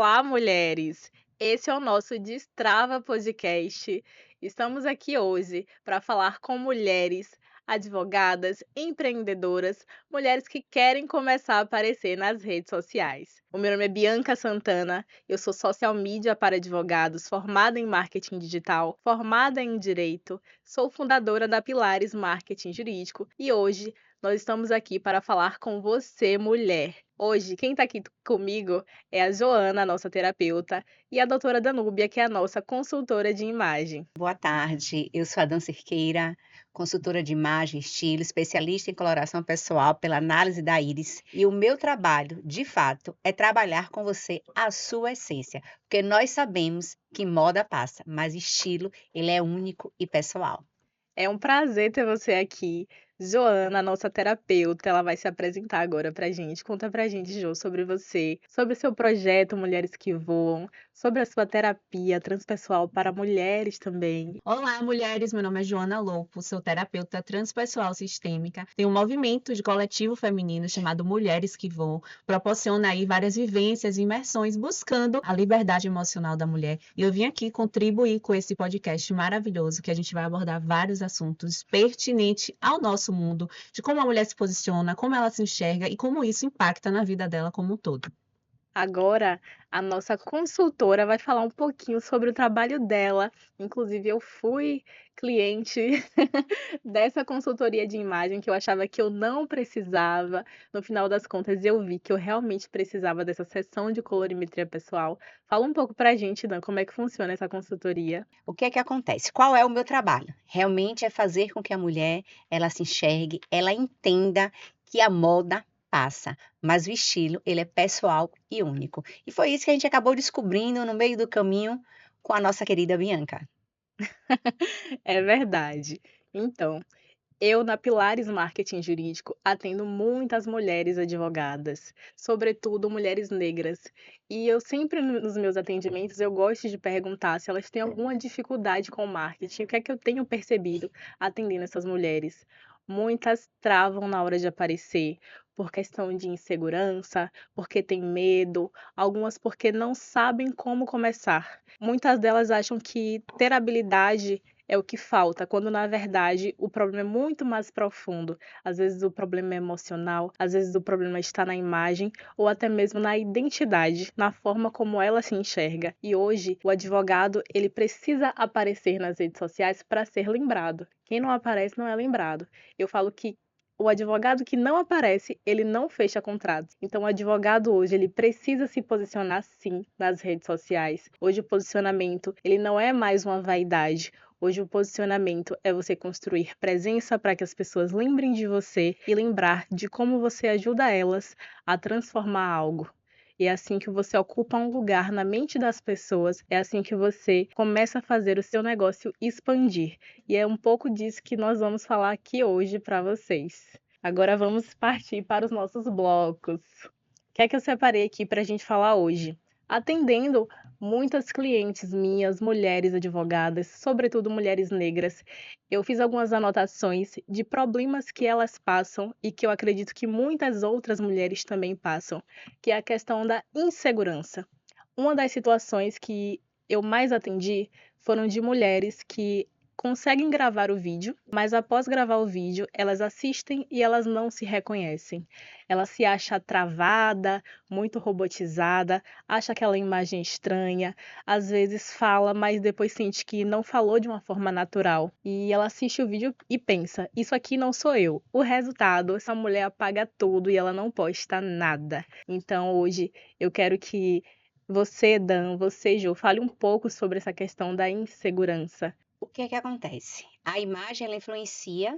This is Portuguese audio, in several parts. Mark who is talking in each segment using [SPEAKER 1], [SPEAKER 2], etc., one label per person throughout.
[SPEAKER 1] Olá, mulheres! Esse é o nosso Destrava Podcast. Estamos aqui hoje para falar com mulheres, advogadas, empreendedoras, mulheres que querem começar a aparecer nas redes sociais. O meu nome é Bianca Santana, eu sou social media para advogados, formada em marketing digital, formada em direito, sou fundadora da Pilares Marketing Jurídico e hoje nós estamos aqui para falar com você, mulher. Hoje, quem está aqui comigo é a Joana, nossa terapeuta, e a doutora Danúbia, que é a nossa consultora de imagem.
[SPEAKER 2] Boa tarde, eu sou a Dan Cerqueira, consultora de imagem e estilo, especialista em coloração pessoal pela análise da íris. E o meu trabalho, de fato, é trabalhar com você a sua essência, porque nós sabemos que moda passa, mas estilo, ele é único e pessoal.
[SPEAKER 1] É um prazer ter você aqui. Joana, nossa terapeuta, ela vai se apresentar agora pra gente. Conta pra gente, Jo, sobre você, sobre o seu projeto Mulheres que Voam, sobre a sua terapia transpessoal para mulheres também.
[SPEAKER 3] Olá, mulheres. Meu nome é Joana Lopo, sou terapeuta transpessoal sistêmica. Tenho um movimento de coletivo feminino chamado Mulheres que Voam. Proporciona aí várias vivências e imersões buscando a liberdade emocional da mulher. E eu vim aqui contribuir com esse podcast maravilhoso que a gente vai abordar vários assuntos pertinentes ao nosso mundo, de como a mulher se posiciona, como ela se enxerga e como isso impacta na vida dela como um todo.
[SPEAKER 1] Agora, a nossa consultora vai falar um pouquinho sobre o trabalho dela. Inclusive, eu fui cliente dessa consultoria de imagem que eu achava que eu não precisava. No final das contas, eu vi que eu realmente precisava dessa sessão de colorimetria pessoal. Fala um pouco pra gente, Dan, como é que funciona essa consultoria?
[SPEAKER 2] O que é que acontece? Qual é o meu trabalho? Realmente é fazer com que a mulher, ela se enxergue, ela entenda que a moda passa, mas o estilo, ele é pessoal e único. E foi isso que a gente acabou descobrindo no meio do caminho com a nossa querida Bianca.
[SPEAKER 1] É verdade. Então, eu, na Pilares Marketing Jurídico, atendo muitas mulheres advogadas, sobretudo mulheres negras. E eu sempre, nos meus atendimentos, eu gosto de perguntar se elas têm alguma dificuldade com o marketing. O que é que eu tenho percebido atendendo essas mulheres? Muitas travam na hora de aparecer por questão de insegurança, porque têm medo, algumas porque não sabem como começar. Muitas delas acham que ter habilidade é o que falta, quando na verdade o problema é muito mais profundo. Às vezes o problema é emocional, às vezes o problema está na imagem ou até mesmo na identidade, na forma como ela se enxerga. E hoje o advogado, ele precisa aparecer nas redes sociais para ser lembrado. Quem não aparece não é lembrado. Eu falo que o advogado que não aparece, ele não fecha contratos. Então, o advogado hoje, ele precisa se posicionar sim nas redes sociais. Hoje o posicionamento, ele não é mais uma vaidade. Hoje o posicionamento é você construir presença para que as pessoas lembrem de você e lembrar de como você ajuda elas a transformar algo. E é assim que você ocupa um lugar na mente das pessoas, é assim que você começa a fazer o seu negócio expandir. E é um pouco disso que nós vamos falar aqui hoje para vocês. Agora vamos partir para os nossos blocos. O que é que eu separei aqui para a gente falar hoje? Atendendo muitas clientes minhas, mulheres advogadas, sobretudo mulheres negras, eu fiz algumas anotações de problemas que elas passam e que eu acredito que muitas outras mulheres também passam, que é a questão da insegurança. Uma das situações que eu mais atendi foram de mulheres que conseguem gravar o vídeo, mas após gravar o vídeo, elas assistem e elas não se reconhecem. Ela se acha travada, muito robotizada, acha aquela imagem estranha, às vezes fala, mas depois sente que não falou de uma forma natural. E ela assiste o vídeo e pensa: isso aqui não sou eu. O resultado, essa mulher apaga tudo e ela não posta nada. Então hoje eu quero que você, Dan, você, Jo, fale um pouco sobre essa questão da insegurança.
[SPEAKER 2] O que é que acontece? A imagem, ela influencia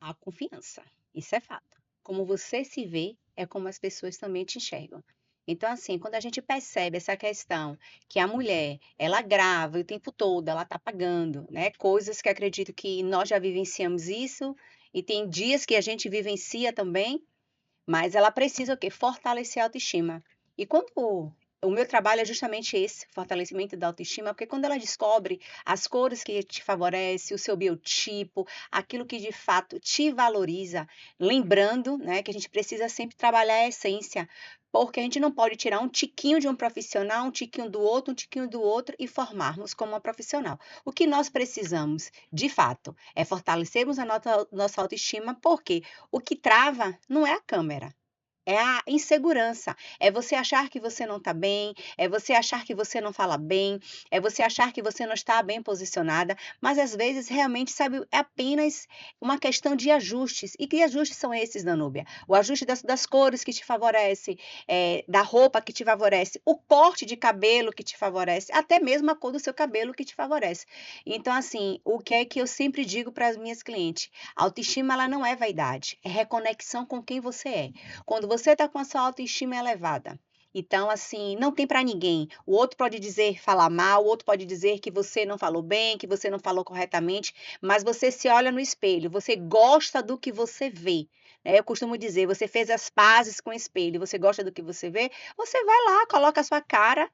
[SPEAKER 2] a confiança, isso é fato. Como você se vê, é como as pessoas também te enxergam. Então, assim, quando a gente percebe essa questão que a mulher, ela grava o tempo todo, ela tá pagando, né? Coisas que acredito que nós já vivenciamos isso, e tem dias que a gente vivencia também, mas ela precisa o quê? Fortalecer a autoestima. E quando o meu trabalho é justamente esse, fortalecimento da autoestima, porque quando ela descobre as cores que te favorece, o seu biotipo, aquilo que de fato te valoriza, lembrando, né, que a gente precisa sempre trabalhar a essência, Porque a gente não pode tirar um tiquinho de um profissional, um tiquinho do outro e formarmos como uma profissional. O que nós precisamos, de fato, é fortalecermos a nossa autoestima, porque o que trava não é a câmera. É a insegurança, é você achar que você não está bem, é você achar que você não fala bem, é você achar que você não está bem posicionada, mas às vezes realmente, sabe, é apenas uma questão de ajustes. E que ajustes são esses, Danúbia? O ajuste das cores que te favorece, da roupa que te favorece, o corte de cabelo que te favorece, até mesmo a cor do seu cabelo que te favorece. Então, assim, o que é que eu sempre digo para as minhas clientes? A autoestima, ela não é vaidade, é reconexão com quem você é. Quando você está com a sua autoestima elevada, então, assim, não tem para ninguém. O outro pode dizer, falar mal, o outro pode dizer que você não falou bem, que você não falou corretamente, mas você se olha no espelho, você gosta do que você vê. Né? Eu costumo dizer, você fez as pazes com o espelho, você gosta do que você vê, você vai lá, coloca a sua cara,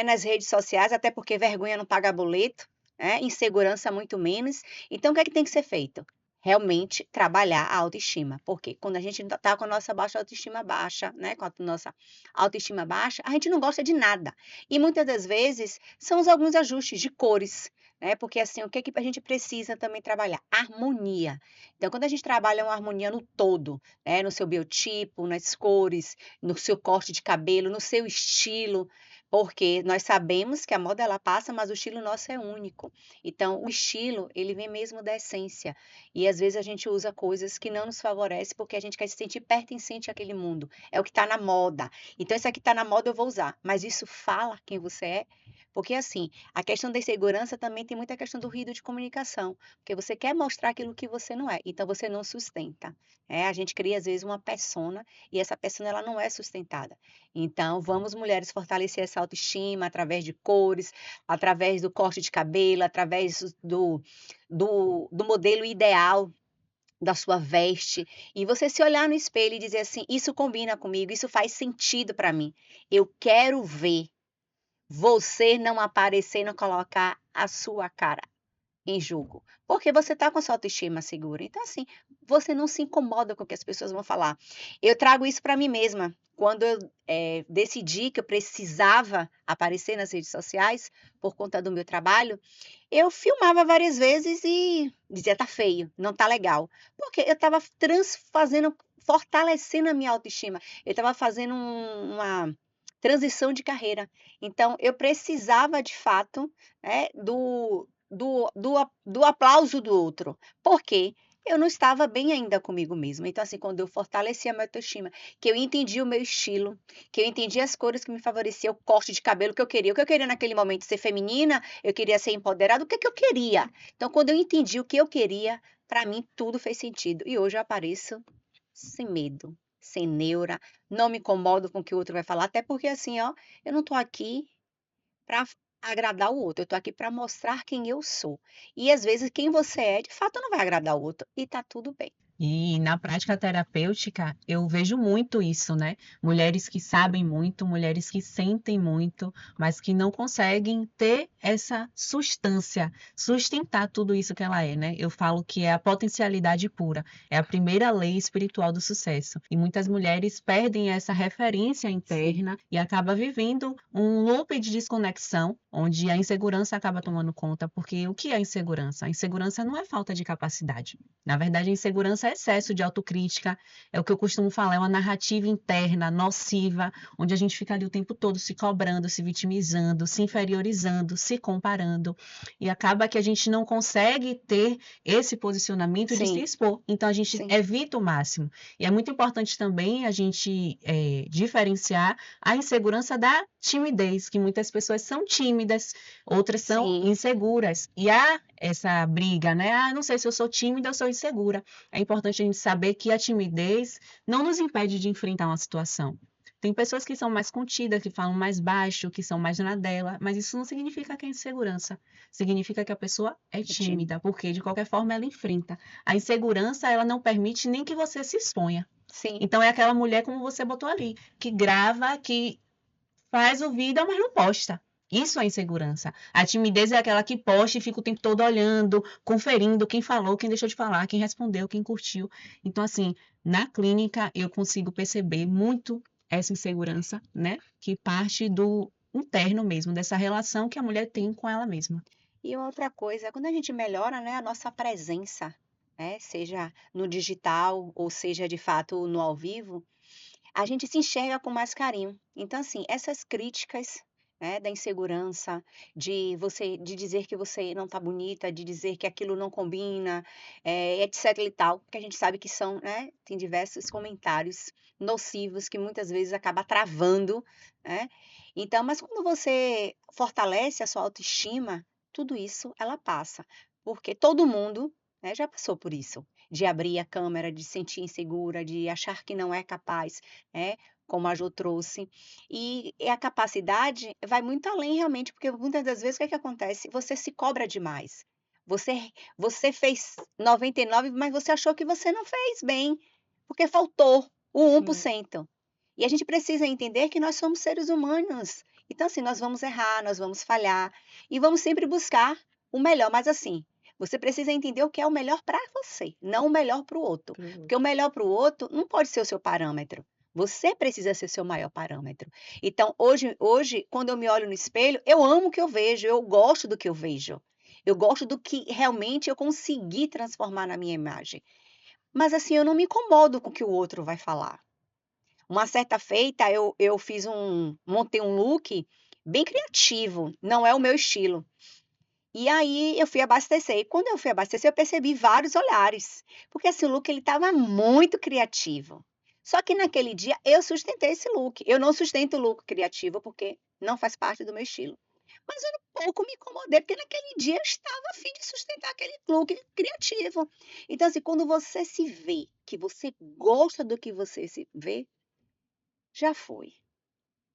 [SPEAKER 2] nas redes sociais, até porque vergonha não paga boleto, insegurança muito menos. Então, o que é que tem que ser feito? Realmente trabalhar a autoestima. Porque quando a gente está com a nossa baixa autoestima baixa, né? Com a nossa autoestima baixa, a gente não gosta de nada. E muitas das vezes são alguns ajustes de cores, né? Porque assim, o que é que a gente precisa também trabalhar? Harmonia. Então, quando a gente trabalha uma harmonia no todo, né? No seu biotipo, nas cores, no seu corte de cabelo, no seu estilo, porque nós sabemos que a moda ela passa, mas o estilo nosso é único. Então, o estilo, ele vem mesmo da essência. E às vezes a gente usa coisas que não nos favorecem porque a gente quer se sentir pertencente àquele mundo. É o que está na moda. Então, isso aqui está na moda, eu vou usar. Mas isso fala quem você é. Porque, assim, a questão da insegurança também tem muita questão do ruído de comunicação. Porque você quer mostrar aquilo que você não é. Então, você não sustenta. A gente cria, às vezes, uma persona e essa persona ela não é sustentada. Então, vamos, mulheres, fortalecer essa autoestima através de cores, através do corte de cabelo, através do modelo ideal da sua veste, e você se olhar no espelho e dizer assim: isso combina comigo, isso faz sentido para mim. Eu quero ver você não aparecer e não colocar a sua cara em jogo, porque você está com a sua autoestima segura. Então, assim, você não se incomoda com o que as pessoas vão falar. Eu trago isso para mim mesma. Quando eu decidi que eu precisava aparecer nas redes sociais por conta do meu trabalho, eu filmava várias vezes e dizia: tá feio, não tá legal. Porque eu estava fortalecendo a minha autoestima. Eu estava fazendo uma transição de carreira. Então, eu precisava, de fato, do aplauso do outro. Por quê? Eu não estava bem ainda comigo mesma. Então, assim, quando eu fortaleci a minha autoestima, que eu entendi o meu estilo, que eu entendi as cores que me favoreciam, o corte de cabelo que eu queria. O que eu queria naquele momento? Ser feminina? Eu queria ser empoderada? O que eu queria? Então, quando eu entendi o que eu queria, para mim tudo fez sentido. E hoje eu apareço sem medo, sem neura, não me incomodo com o que o outro vai falar, até porque assim, ó, eu não tô aqui para agradar o outro, eu tô aqui para mostrar quem eu sou. E às vezes quem você é, de fato, não vai agradar o outro e tá tudo bem.
[SPEAKER 3] E na prática terapêutica, eu vejo muito isso, né? Mulheres que sabem muito, mulheres que sentem muito, mas que não conseguem ter essa substância, sustentar tudo isso que ela é, né? Eu falo que é a potencialidade pura, é a primeira lei espiritual do sucesso. E muitas mulheres perdem essa referência interna e acabam vivendo um loop de desconexão, onde a insegurança acaba tomando conta, porque o que é insegurança? A insegurança não é falta de capacidade. Na verdade, a insegurança é excesso de autocrítica, é o que eu costumo falar, é uma narrativa interna, nociva, onde a gente fica ali o tempo todo se cobrando, se vitimizando, se inferiorizando, se comparando, e acaba que a gente não consegue ter esse posicionamento de se
[SPEAKER 2] Sim,
[SPEAKER 3] expor, então a gente
[SPEAKER 2] sim,
[SPEAKER 3] evita o máximo. E é muito importante também a gente diferenciar a insegurança da timidez, que muitas pessoas são tímidas, outras são
[SPEAKER 2] sim,
[SPEAKER 3] inseguras, e há essa briga, né? Ah, não sei se eu sou tímida ou sou insegura. É importante a gente saber que a timidez não nos impede de enfrentar uma situação. Tem pessoas que são mais contidas, que falam mais baixo, que são mais na dela, mas isso não significa que é insegurança. Significa que a pessoa é
[SPEAKER 2] é tímido.
[SPEAKER 3] tímida, porque de qualquer forma ela enfrenta. A insegurança, ela não permite nem que você se exponha.
[SPEAKER 2] Sim,
[SPEAKER 3] Então é aquela mulher, como você botou ali, que grava, que faz o vídeo, mas não posta. Isso é insegurança. A timidez é aquela que posta e fica o tempo todo olhando, conferindo quem falou, quem deixou de falar, quem respondeu, quem curtiu. Então, assim, na clínica eu consigo perceber muito essa insegurança, né? Que parte do interno mesmo, dessa relação que a mulher tem com ela mesma.
[SPEAKER 2] E outra coisa, quando a gente melhora, né, a nossa presença, né, seja no digital ou seja de fato no ao vivo, a gente se enxerga com mais carinho. Então, assim, essas críticas, né, da insegurança, de dizer que você não está bonita, de dizer que aquilo não combina, etc e tal, porque a gente sabe que são, né, tem diversos comentários nocivos que muitas vezes acaba travando, né? Então, mas quando você fortalece a sua autoestima, tudo isso ela passa, porque todo mundo, né, já passou por isso, de abrir a câmera, de se sentir insegura, de achar que não é capaz, né, como a Jo trouxe. E a capacidade vai muito além realmente, porque muitas das vezes o que é que acontece? Você se cobra demais. Você fez 99, mas você achou que você não fez bem, porque faltou o
[SPEAKER 1] Sim.
[SPEAKER 2] 1%. E a gente precisa entender que nós somos seres humanos. Então, assim, nós vamos errar, nós vamos falhar e vamos sempre buscar o melhor. Mas, assim, você precisa entender o que é o melhor para você, não o melhor para o outro. Porque o melhor para o outro não pode ser o seu parâmetro. Você precisa ser seu maior parâmetro. Então, hoje, quando eu me olho no espelho, eu amo o que eu vejo, eu gosto do que eu vejo. Eu gosto do que realmente eu consegui transformar na minha imagem. Mas, assim, eu não me incomodo com o que o outro vai falar. Uma certa feita, eu montei um look bem criativo, não é o meu estilo. E aí eu fui abastecer. E quando eu fui abastecer, eu percebi vários olhares, porque assim, o look ele estava muito criativo. Só que naquele dia eu sustentei esse look. Eu não sustento o look criativo porque não faz parte do meu estilo. Mas eu um pouco me incomodei, porque naquele dia eu estava a fim de sustentar aquele look criativo. Então, assim, quando você se vê, que você gosta do que você se vê, já foi.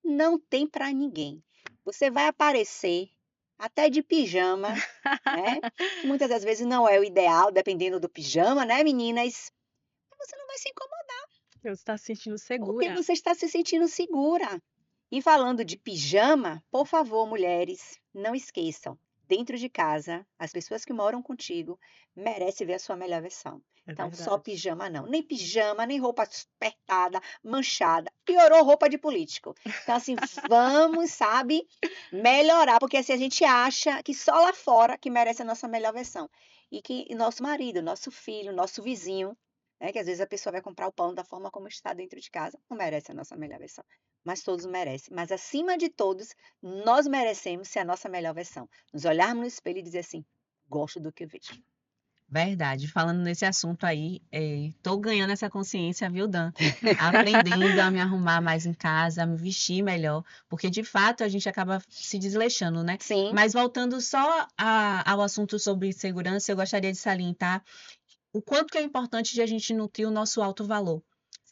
[SPEAKER 2] Não tem para ninguém. Você vai aparecer até de pijama, né, que muitas das vezes não é o ideal, dependendo do pijama, né, meninas? Mas você não vai se incomodar,
[SPEAKER 1] Você está se sentindo
[SPEAKER 2] porque
[SPEAKER 1] segura.
[SPEAKER 2] você está se sentindo segura. E falando de pijama, por favor, mulheres, não esqueçam, dentro de casa, as pessoas que moram contigo merecem ver a sua melhor versão.
[SPEAKER 1] É
[SPEAKER 2] Então, só
[SPEAKER 1] verdade.
[SPEAKER 2] pijama não. Nem pijama, nem roupa apertada, manchada. Piorou roupa de político. Então, assim, vamos, sabe, melhorar, porque assim a gente acha que só lá fora que merece a nossa melhor versão. E que nosso marido, nosso filho, nosso vizinho, né, que às vezes a pessoa vai comprar o pão da forma como está dentro de casa, não merece a nossa melhor versão. Mas todos merecem. Mas acima de todos, nós merecemos ser a nossa melhor versão. Nos olharmos no espelho e dizer assim: gosto do que eu vejo.
[SPEAKER 3] Verdade. Falando nesse assunto aí, tô ganhando essa consciência, viu, Dan? Aprendendo a me arrumar mais em casa, a me vestir melhor, porque de fato a gente acaba se desleixando, né?
[SPEAKER 2] Sim,
[SPEAKER 3] Mas voltando só ao assunto sobre segurança, eu gostaria de salientar o quanto que é importante de a gente nutrir o nosso alto valor.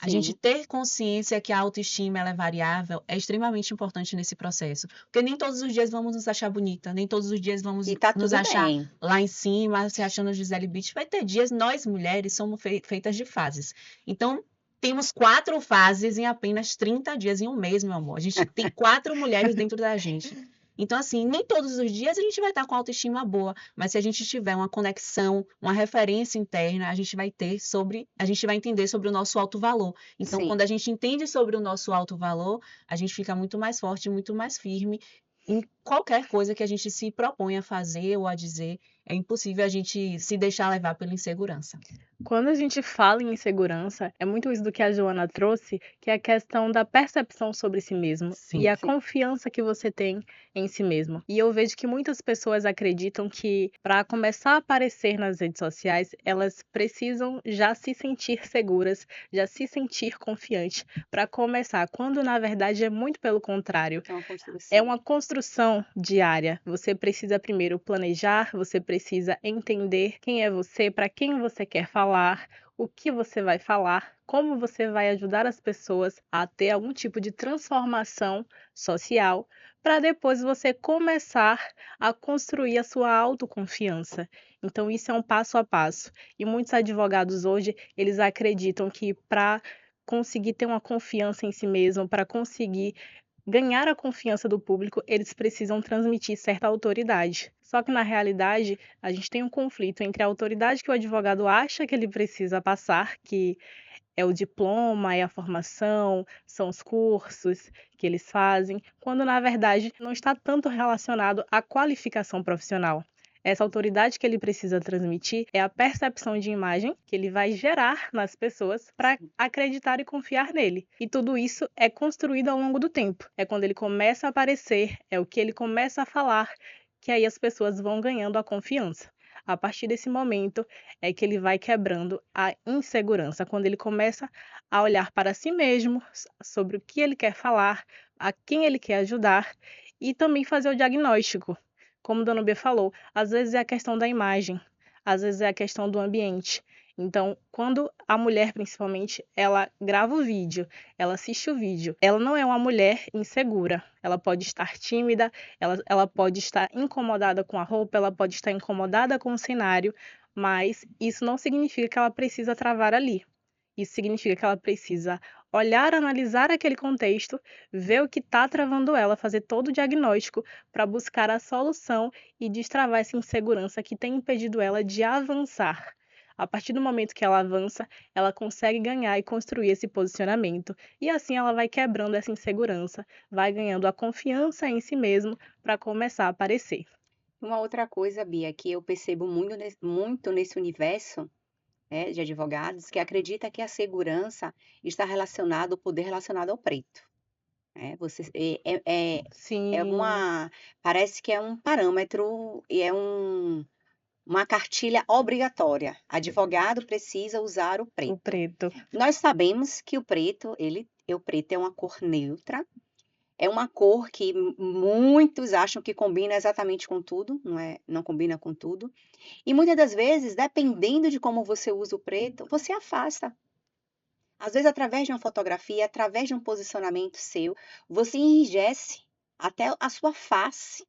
[SPEAKER 3] A gente
[SPEAKER 2] sim.
[SPEAKER 3] ter consciência que a autoestima ela é variável é extremamente importante nesse processo. Porque nem todos os dias vamos nos achar bonita, nem todos os dias vamos
[SPEAKER 2] E tá
[SPEAKER 3] nos
[SPEAKER 2] tudo
[SPEAKER 3] achar
[SPEAKER 2] bem.
[SPEAKER 3] lá em cima, se achando Gisele Bündchen. Vai ter dias, nós mulheres somos feitas de fases. Então, temos 4 fases em apenas 30 dias, em um mês, meu amor. A gente tem 4 mulheres dentro da gente. Então, assim, nem todos os dias a gente vai estar com autoestima boa, mas se a gente tiver uma conexão, uma referência interna, a gente vai entender sobre o nosso alto valor. Então,
[SPEAKER 2] Sim.
[SPEAKER 3] quando a gente entende sobre o nosso alto valor, a gente fica muito mais forte, muito mais firme em qualquer coisa que a gente se propõe a fazer ou a dizer. É impossível a gente se deixar levar pela insegurança.
[SPEAKER 1] Quando a gente fala em insegurança, é muito isso do que a Joana trouxe, que é a questão da percepção sobre si mesmo e
[SPEAKER 3] Sim,
[SPEAKER 1] a confiança que você tem em si mesmo. E eu vejo que muitas pessoas acreditam que para começar a aparecer nas redes sociais, elas precisam já se sentir seguras, já se sentir confiante para começar, quando na verdade é muito pelo contrário.
[SPEAKER 2] É uma
[SPEAKER 1] É
[SPEAKER 2] construção.
[SPEAKER 1] uma construção diária. Você precisa primeiro planejar, você precisa entender quem é você, para quem você quer falar, o que você vai falar, como você vai ajudar as pessoas a ter algum tipo de transformação social, para depois você começar a construir a sua autoconfiança. Então isso é um passo a passo. E muitos advogados hoje, eles acreditam que para conseguir ter uma confiança em si mesmo, para conseguir ganhar a confiança do público, eles precisam transmitir certa autoridade. Só que na realidade, a gente tem um conflito entre a autoridade que o advogado acha que ele precisa passar, que é o diploma, é a formação, são os cursos que eles fazem, quando na verdade não está tanto relacionado à qualificação profissional. Essa autoridade que ele precisa transmitir é a percepção de imagem que ele vai gerar nas pessoas para acreditar e confiar nele. E tudo isso é construído ao longo do tempo. É quando ele começa a aparecer, é o que ele começa a falar, que aí as pessoas vão ganhando a confiança. A partir desse momento é que ele vai quebrando a insegurança, quando ele começa a olhar para si mesmo, sobre o que ele quer falar, a quem ele quer ajudar e também fazer o diagnóstico. Como a Dona Bia falou, às vezes é a questão da imagem, às vezes é a questão do ambiente. Então, quando a mulher, principalmente, ela grava o vídeo, ela assiste o vídeo, ela não é uma mulher insegura. Ela pode estar tímida, ela pode estar incomodada com a roupa, ela pode estar incomodada com o cenário, mas isso não significa que ela precisa travar ali. Isso significa que ela precisa olhar, analisar aquele contexto, ver o que está travando ela, fazer todo o diagnóstico para buscar a solução e destravar essa insegurança que tem impedido ela de avançar. A partir do momento que ela avança, ela consegue ganhar e construir esse posicionamento. E assim ela vai quebrando essa insegurança, vai ganhando a confiança em si mesmo para começar a aparecer.
[SPEAKER 2] Uma outra coisa, Bia, que eu percebo muito nesse universo, né, de advogados, que acredita que a segurança está relacionado, o poder relacionado ao preto. Né? É
[SPEAKER 1] Sim,
[SPEAKER 2] parece que é um parâmetro e é uma cartilha obrigatória. Advogado precisa usar o
[SPEAKER 1] o
[SPEAKER 2] preto.
[SPEAKER 1] preto.
[SPEAKER 2] Nós sabemos que o preto é uma cor neutra, é uma cor que muitos acham que combina exatamente com tudo, não combina com tudo. E muitas das vezes, dependendo de como você usa o preto, você afasta. Às vezes, através de uma fotografia, através de um posicionamento seu, você enrijece até a sua face.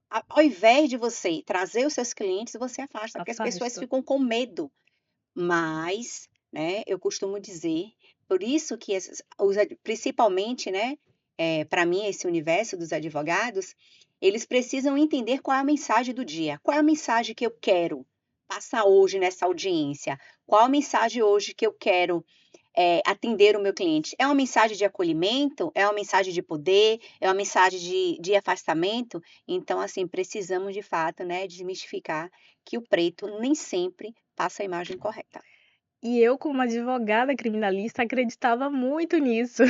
[SPEAKER 2] Ao invés de você trazer os seus clientes, você afasta, porque as pessoas
[SPEAKER 1] Afasta.
[SPEAKER 2] ficam com medo. Mas, né, eu costumo dizer, por isso que principalmente, né, para mim, esse universo dos advogados, eles precisam entender qual é a mensagem do dia, qual é a mensagem que eu quero passar hoje nessa audiência, qual a mensagem hoje que eu quero atender o meu cliente. É uma mensagem de acolhimento? É uma mensagem de poder? É uma mensagem de afastamento? Então, assim, precisamos de fato, né, desmistificar que o preto nem sempre passa a imagem correta.
[SPEAKER 1] E eu, como advogada criminalista, acreditava muito nisso.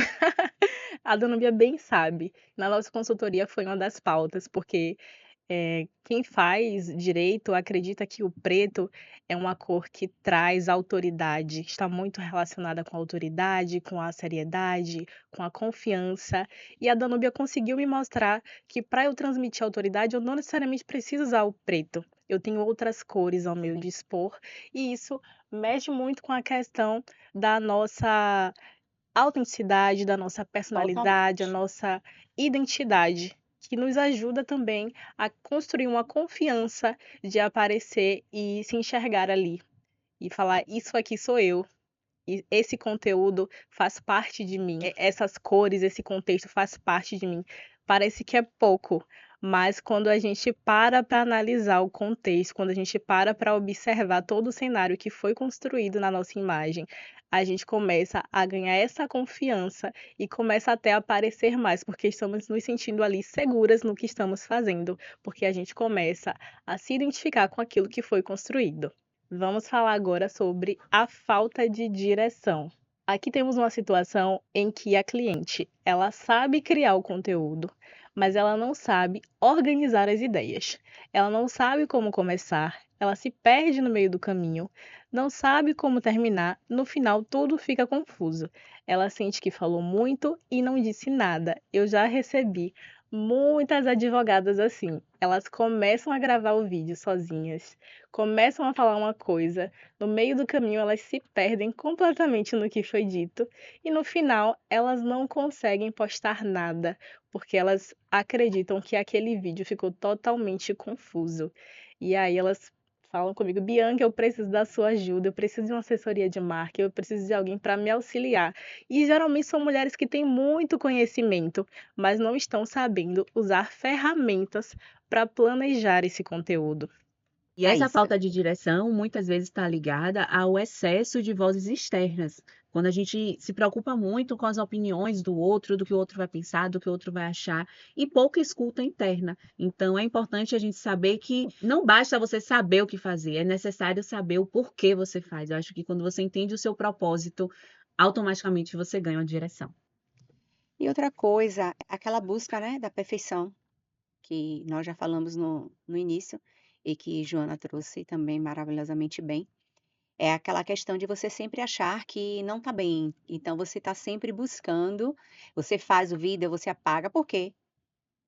[SPEAKER 1] A Dona Bia bem sabe. Na nossa consultoria foi uma das pautas, porque quem faz direito acredita que o preto é uma cor que traz autoridade, está muito relacionada com a autoridade, com a seriedade, com a confiança. E a Danúbia conseguiu me mostrar que para eu transmitir autoridade, eu não necessariamente preciso usar o preto. Eu tenho outras cores ao meu dispor, e isso mexe muito com a questão da nossa autenticidade, da nossa personalidade, a
[SPEAKER 2] Totalmente.
[SPEAKER 1] nossa identidade, que nos ajuda também a construir uma confiança de aparecer e se enxergar ali e falar: isso aqui sou eu. E esse conteúdo faz parte de mim. Essas cores, esse contexto faz parte de mim. Parece que é pouco, mas quando a gente para analisar o contexto, quando a gente para observar todo o cenário que foi construído na nossa imagem, a gente começa a ganhar essa confiança e começa até a aparecer mais, porque estamos nos sentindo ali seguras no que estamos fazendo, porque a gente começa a se identificar com aquilo que foi construído. Vamos falar agora sobre a falta de direção. Aqui temos uma situação em que a cliente, ela sabe criar o conteúdo, mas ela não sabe organizar as ideias. Ela não sabe como começar, ela se perde no meio do caminho, não sabe como terminar, no final tudo fica confuso. Ela sente que falou muito e não disse nada. Eu já recebi muitas advogadas assim. Elas começam a gravar o vídeo sozinhas, começam a falar uma coisa, no meio do caminho elas se perdem completamente no que foi dito e no final elas não conseguem postar nada, porque elas acreditam que aquele vídeo ficou totalmente confuso. E aí elas falam comigo: Bianca, eu preciso da sua ajuda, eu preciso de uma assessoria de marketing, eu preciso de alguém para me auxiliar. E geralmente são mulheres que têm muito conhecimento, mas não estão sabendo usar ferramentas para planejar esse conteúdo.
[SPEAKER 3] E essa
[SPEAKER 2] Raíssa.
[SPEAKER 3] falta de direção muitas vezes está ligada ao excesso de vozes externas, Quando a gente se preocupa muito com as opiniões do outro, do que o outro vai pensar, do que o outro vai achar, e pouca escuta interna. Então, é importante a gente saber que não basta você saber o que fazer, é necessário saber o porquê você faz. Eu acho que quando você entende o seu propósito, automaticamente você ganha uma direção.
[SPEAKER 2] E outra coisa, aquela busca, né, da perfeição, que nós já falamos no início, e que Joana trouxe também maravilhosamente bem. É aquela questão de você sempre achar que não está bem. Então você está sempre buscando, você faz o vídeo, você apaga, por quê?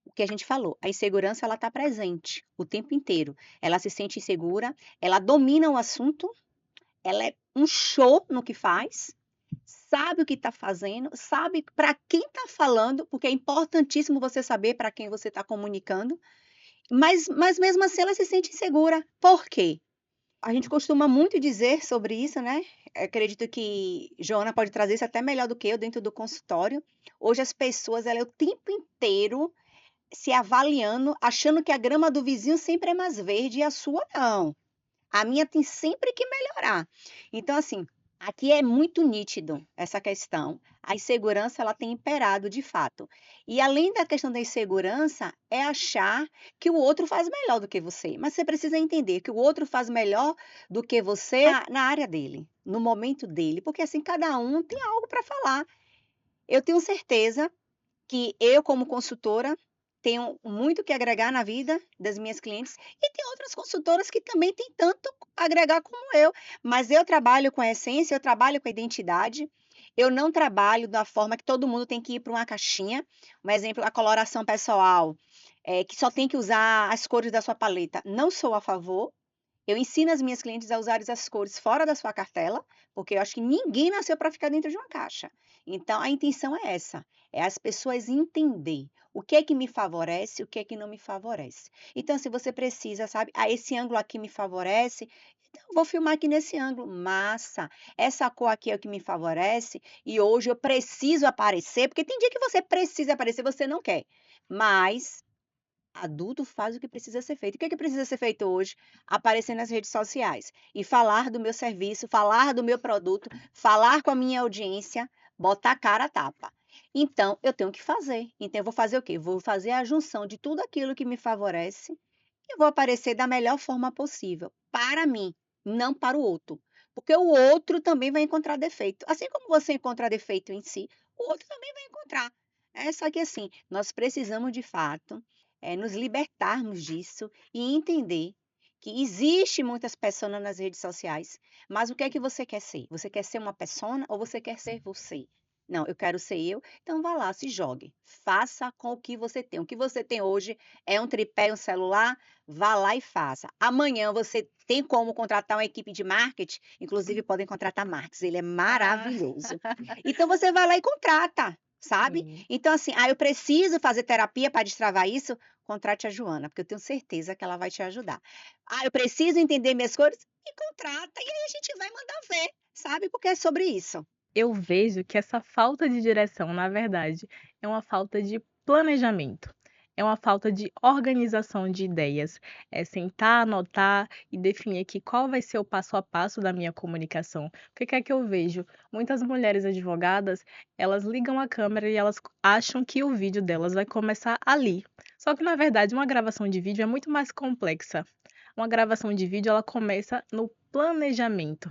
[SPEAKER 2] O que a gente falou, a insegurança ela está presente o tempo inteiro. Ela se sente insegura, ela domina o assunto, ela é um show no que faz, sabe o que está fazendo, sabe para quem está falando, porque é importantíssimo você saber para quem você está comunicando, mas mesmo assim ela se sente insegura. Por quê? A gente costuma muito dizer sobre isso, né? Acredito que Joana pode trazer isso até melhor do que eu dentro do consultório. Hoje as pessoas, ela é o tempo inteiro se avaliando, achando que a grama do vizinho sempre é mais verde e a sua não. A minha tem sempre que melhorar. Então, assim, aqui é muito nítido essa questão. A insegurança, ela tem imperado de fato. E além da questão da insegurança, é achar que o outro faz melhor do que você. Mas você precisa entender que o outro faz melhor do que você na área dele, no momento dele, porque assim cada um tem algo para falar. Eu tenho certeza que eu, como consultora, tenho muito que agregar na vida das minhas clientes e tem outras consultoras que também têm tanto a agregar como eu, mas eu trabalho com a essência, eu trabalho com a identidade. Eu não trabalho da forma que todo mundo tem que ir para uma caixinha. Um exemplo, a coloração pessoal, que só tem que usar as cores da sua paleta. Não sou a favor. Eu ensino as minhas clientes a usar as cores fora da sua cartela, porque eu acho que ninguém nasceu para ficar dentro de uma caixa. Então, a intenção é essa, é as pessoas entender o que é que me favorece, o que é que não me favorece. Então, se você precisa, sabe, esse ângulo aqui me favorece, então eu vou filmar aqui nesse ângulo. Massa! Essa cor aqui é o que me favorece e hoje eu preciso aparecer, porque tem dia que você precisa aparecer, você não quer. Mas adulto faz o que precisa ser feito. O que é que precisa ser feito hoje? Aparecer nas redes sociais e falar do meu serviço, falar do meu produto, falar com a minha audiência, botar a cara a tapa. Então, eu tenho que fazer. Então, eu vou fazer o quê? Vou fazer a junção de tudo aquilo que me favorece e vou aparecer da melhor forma possível, para mim, não para o outro. Porque o outro também vai encontrar defeito. Assim como você encontra defeito em si, o outro também vai encontrar. É só que assim, nós precisamos de fato nos libertarmos disso e entender que existe muitas pessoas nas redes sociais, mas o que é que você quer ser? Você quer ser uma persona ou você quer ser você? Não, eu quero ser eu, então vá lá, se jogue. Faça com o que você tem. O que você tem hoje é um tripé, um celular, vá lá e faça. Amanhã você tem como contratar uma equipe de marketing, inclusive podem contratar Marques, ele é maravilhoso. Então você vai lá e contrata, sabe?
[SPEAKER 1] Sim.
[SPEAKER 2] Então assim, eu preciso fazer terapia para destravar isso? Contrate a Joana, porque eu tenho certeza que ela vai te ajudar. Eu preciso entender minhas cores? E contrata, e aí a gente vai mandar ver, sabe? Porque é sobre isso.
[SPEAKER 1] Eu vejo que essa falta de direção, na verdade, é uma falta de planejamento, é uma falta de organização de ideias. É sentar, anotar e definir aqui qual vai ser o passo a passo da minha comunicação. O que é que eu vejo? Muitas mulheres advogadas, elas ligam a câmera e elas acham que o vídeo delas vai começar ali. Só que, na verdade, uma gravação de vídeo é muito mais complexa. Uma gravação de vídeo, ela começa no planejamento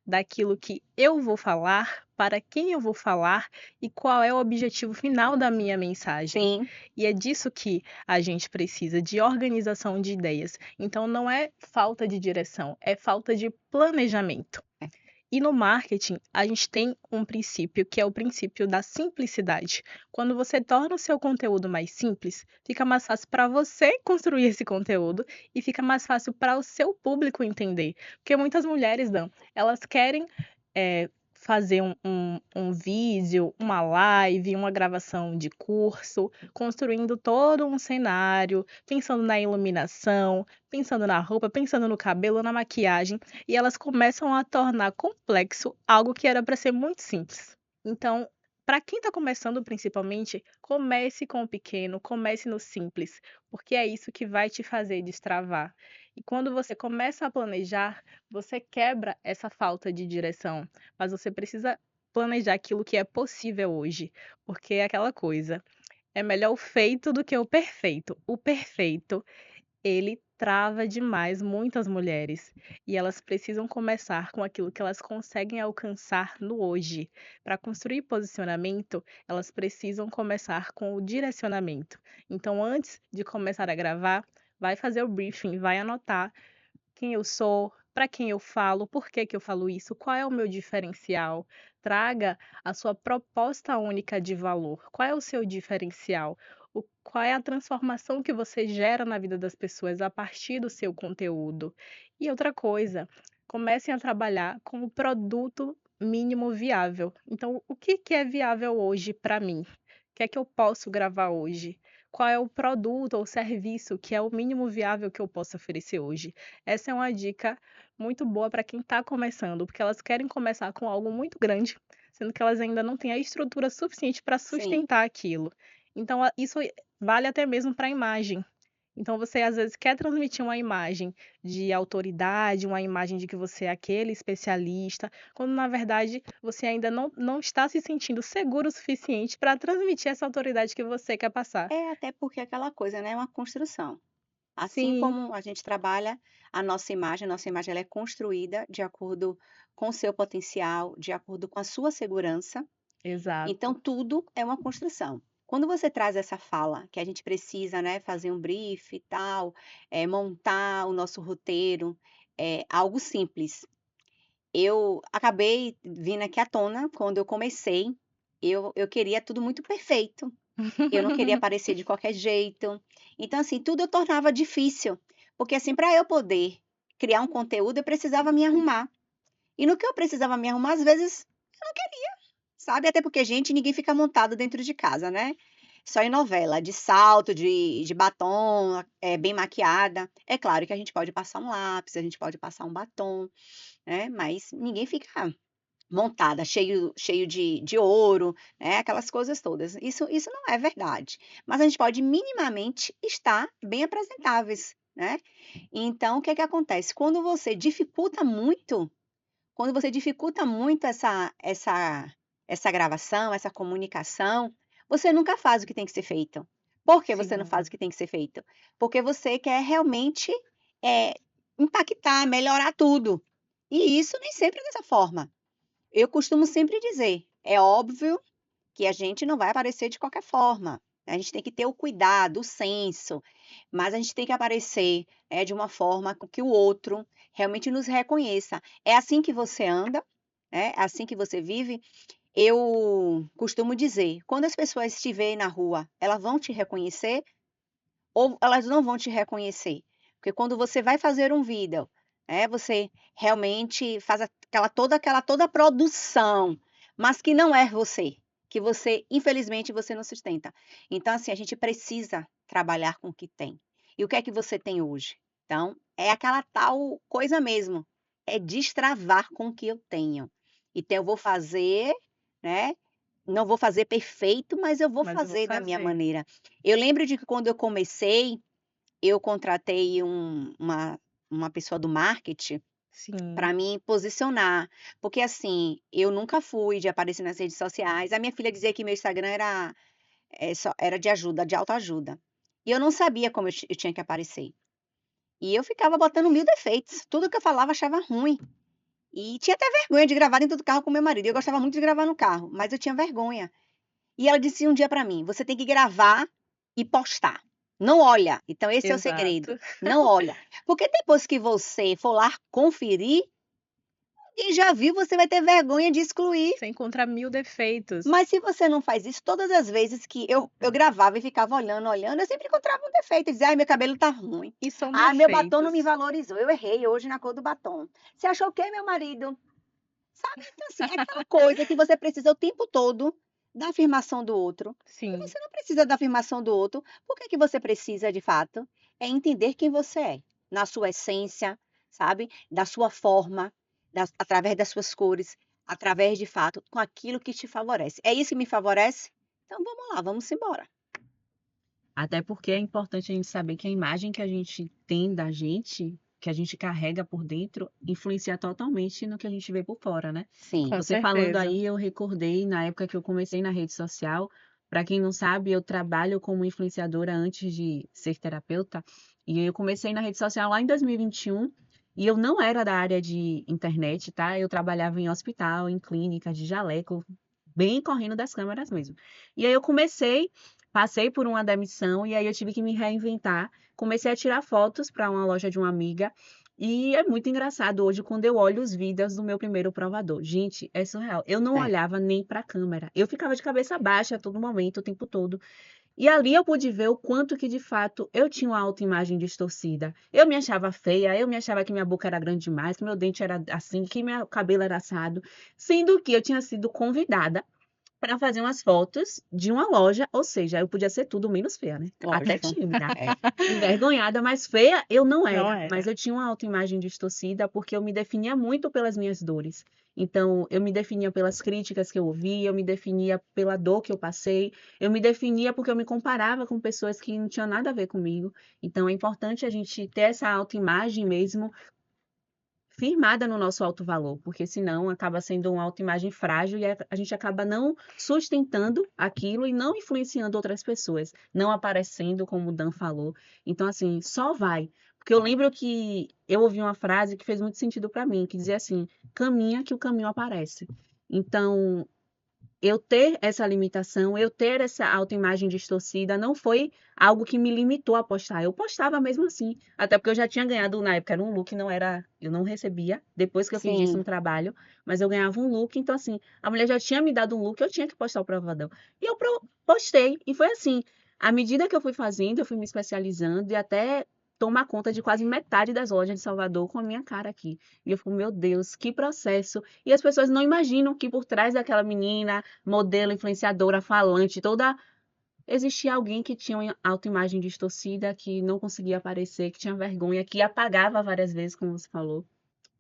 [SPEAKER 1] daquilo que eu vou falar, para quem eu vou falar e qual é o objetivo final da minha mensagem.
[SPEAKER 2] Sim.
[SPEAKER 1] E é disso que a gente precisa, de organização de ideias. Então não é falta de direção, é falta de planejamento.
[SPEAKER 2] É.
[SPEAKER 1] E no marketing, a gente tem um princípio que é o princípio da simplicidade. Quando você torna o seu conteúdo mais simples, fica mais fácil para você construir esse conteúdo e fica mais fácil para o seu público entender. Porque muitas mulheres, Dan, elas querem fazer um vídeo, uma live, uma gravação de curso, construindo todo um cenário, pensando na iluminação, pensando na roupa, pensando no cabelo, na maquiagem, e elas começam a tornar complexo algo que era para ser muito simples. Então, para quem está começando principalmente, comece com o pequeno, comece no simples, porque é isso que vai te fazer destravar. E quando você começa a planejar, você quebra essa falta de direção, mas você precisa planejar aquilo que é possível hoje, porque é aquela coisa, é melhor o feito do que o perfeito. O perfeito, ele trava demais muitas mulheres, e elas precisam começar com aquilo que elas conseguem alcançar no hoje. Para construir posicionamento, elas precisam começar com o direcionamento. Então, antes de começar a gravar, vai fazer o briefing, vai anotar quem eu sou, para quem eu falo, por que que eu falo isso, qual é o meu diferencial. Traga a sua proposta única de valor. Qual é o seu diferencial? Qual é a transformação que você gera na vida das pessoas a partir do seu conteúdo? E outra coisa, comecem a trabalhar com o produto mínimo viável. Então, o que que é viável hoje para mim? O que é que eu posso gravar hoje? Qual é o produto ou serviço que é o mínimo viável que eu posso oferecer hoje? Essa é uma dica muito boa para quem está começando, porque elas querem começar com algo muito grande, sendo que elas ainda não têm a estrutura suficiente para
[SPEAKER 2] Sim.
[SPEAKER 1] sustentar aquilo. Então, isso vale até mesmo para a imagem. Então, você às vezes quer transmitir uma imagem de autoridade, uma imagem de que você é aquele especialista, quando na verdade você ainda não está se sentindo seguro o suficiente para transmitir essa autoridade que você quer passar.
[SPEAKER 2] É, até porque é aquela coisa, né, é uma construção. Assim
[SPEAKER 1] Sim,
[SPEAKER 2] como a gente trabalha a nossa imagem ela é construída de acordo com o seu potencial, de acordo com a sua segurança. Então,
[SPEAKER 1] exato.
[SPEAKER 2] tudo é uma construção. Quando você traz essa fala, que a gente precisa, né, fazer um brief e tal, montar o nosso roteiro, é algo simples. Eu acabei vindo aqui à tona, quando eu comecei, eu queria tudo muito perfeito. Eu não queria aparecer de qualquer jeito. Então, assim, tudo eu tornava difícil, porque, assim, para eu poder criar um conteúdo, eu precisava me arrumar. E no que eu precisava me arrumar, às vezes, eu não queria, sabe? Até porque, gente, ninguém fica montado dentro de casa, né? Só em novela, de salto, de batom, bem maquiada. É claro que a gente pode passar um lápis, a gente pode passar um batom, né? Mas ninguém fica montada, cheio de ouro, né, aquelas coisas todas. Isso não é verdade, mas a gente pode minimamente estar bem apresentáveis, né. Então o que é que acontece? Quando você dificulta muito essa gravação, essa comunicação, você nunca faz o que tem que ser feito. Por que você não faz
[SPEAKER 1] Sim,
[SPEAKER 2] o que tem que ser feito? Porque você quer realmente, eh, impactar, melhorar tudo, e isso nem sempre é dessa forma. Eu costumo sempre dizer: é óbvio que a gente não vai aparecer de qualquer forma, né, a gente tem que ter o cuidado, o senso, mas a gente tem que aparecer, de uma forma com que o outro realmente nos reconheça. É assim que você anda, é assim que você vive. Eu costumo dizer: quando as pessoas te veem na rua, elas vão te reconhecer ou elas não vão te reconhecer? Porque quando você vai fazer um vídeo, você realmente faz aquela toda produção, mas que não é você, que você infelizmente você não sustenta. Então, assim, a gente precisa trabalhar com o que tem. E o que é que você tem hoje? Então, é aquela tal coisa mesmo, é destravar com o que eu tenho. Então eu vou fazer, né, não vou fazer perfeito, mas eu vou
[SPEAKER 1] mas eu vou
[SPEAKER 2] fazer da minha
[SPEAKER 1] fazer.
[SPEAKER 2] maneira. Eu lembro de que quando eu comecei, eu contratei uma pessoa do marketing
[SPEAKER 1] Sim,
[SPEAKER 2] para me posicionar, porque, assim, eu nunca fui de aparecer nas redes sociais. A minha filha dizia que meu Instagram era de ajuda, de autoajuda, e eu não sabia como eu tinha que aparecer. E eu ficava botando 1000 defeitos, tudo que eu falava achava ruim. E tinha até vergonha de gravar dentro do carro com meu marido. Eu gostava muito de gravar no carro, mas eu tinha vergonha. E ela disse um dia para mim: "Você tem que gravar e postar. Não olha". Então esse é o segredo,
[SPEAKER 1] exato.
[SPEAKER 2] não olha. Porque depois que você for lá conferir, quem já viu, você vai ter vergonha de excluir.
[SPEAKER 1] Você encontra 1000 defeitos.
[SPEAKER 2] Mas se você não faz isso, todas as vezes que eu gravava e ficava olhando, olhando, eu sempre encontrava um defeito. Eu dizia: "Ai, meu cabelo tá ruim.
[SPEAKER 1] E são
[SPEAKER 2] Ai, meu batom não me
[SPEAKER 1] defeitos.
[SPEAKER 2] valorizou. Eu errei hoje na cor do batom. Você achou o quê, meu marido?". Sabe, então assim, é aquela coisa que você precisa o tempo todo da afirmação do outro, e
[SPEAKER 1] Sim,
[SPEAKER 2] você não precisa da afirmação do outro. Por que que você precisa de fato? É entender quem você é, na sua essência, sabe, da sua forma, através das suas cores, através de fato, com aquilo que te favorece. É isso que me favorece? Então vamos lá, vamos embora.
[SPEAKER 3] Até porque é importante a gente saber que a imagem que a gente tem da gente, que a gente carrega por dentro influencia totalmente no que a gente vê por fora, né?
[SPEAKER 2] Sim.
[SPEAKER 1] Com
[SPEAKER 3] Você falando
[SPEAKER 1] certeza.
[SPEAKER 3] aí, eu recordei na época que eu comecei na rede social. Para quem não sabe, eu trabalho como influenciadora antes de ser terapeuta. E eu comecei na rede social lá em 2021. E eu não era da área de internet, tá? Eu trabalhava em hospital, em clínica, de jaleco, bem correndo das câmeras mesmo. E aí eu passei por uma demissão e aí eu tive que me reinventar. Comecei a tirar fotos para uma loja de uma amiga. E é muito engraçado hoje quando eu olho os vídeos do meu primeiro provador. Gente, é surreal. Eu não
[SPEAKER 2] É.
[SPEAKER 3] olhava nem para a câmera. Eu ficava de cabeça baixa a todo momento, o tempo todo. E ali eu pude ver o quanto que de fato eu tinha uma autoimagem distorcida. Eu me achava feia, eu me achava que minha boca era grande demais, que meu dente era assim, que meu cabelo era assado, sendo que eu tinha sido convidada para fazer umas fotos de uma loja, ou seja, eu podia ser tudo menos feia, né? Até
[SPEAKER 2] Lógico.
[SPEAKER 3] tímida,
[SPEAKER 2] É.
[SPEAKER 3] envergonhada, mas feia eu não
[SPEAKER 1] Não
[SPEAKER 3] era. Mas
[SPEAKER 1] era.
[SPEAKER 3] eu tinha uma autoimagem distorcida porque eu me definia muito pelas minhas dores. Então, eu me definia pelas críticas que eu ouvia, eu me definia pela dor que eu passei, eu me definia porque eu me comparava com pessoas que não tinham nada a ver comigo. Então, é importante a gente ter essa autoimagem mesmo firmada no nosso alto valor, porque senão acaba sendo uma autoimagem frágil e a gente acaba não sustentando aquilo e não influenciando outras pessoas, não aparecendo, como o Dan falou. Então, assim, só vai. Porque eu lembro que eu ouvi uma frase que fez muito sentido para mim, que dizia assim: caminha que o caminho aparece. Então, eu ter essa limitação, eu ter essa autoimagem distorcida, não foi algo que me limitou a postar. Eu postava mesmo assim, até porque eu já tinha ganhado na época, era um look, não era, eu não recebia, depois que eu fiz isso
[SPEAKER 2] Sim.
[SPEAKER 3] no trabalho, mas eu ganhava um look, então assim, a mulher já tinha me dado um look, eu tinha que postar o provador. E eu postei, e foi assim, à medida que eu fui fazendo, eu fui me especializando e até tomar conta de quase metade das lojas de Salvador com a minha cara aqui. E eu fico, meu Deus, que processo. E as pessoas não imaginam que por trás daquela menina, modelo, influenciadora, falante, toda. Existia alguém que tinha uma autoimagem distorcida, que não conseguia aparecer, que tinha vergonha, que apagava várias vezes, como você falou.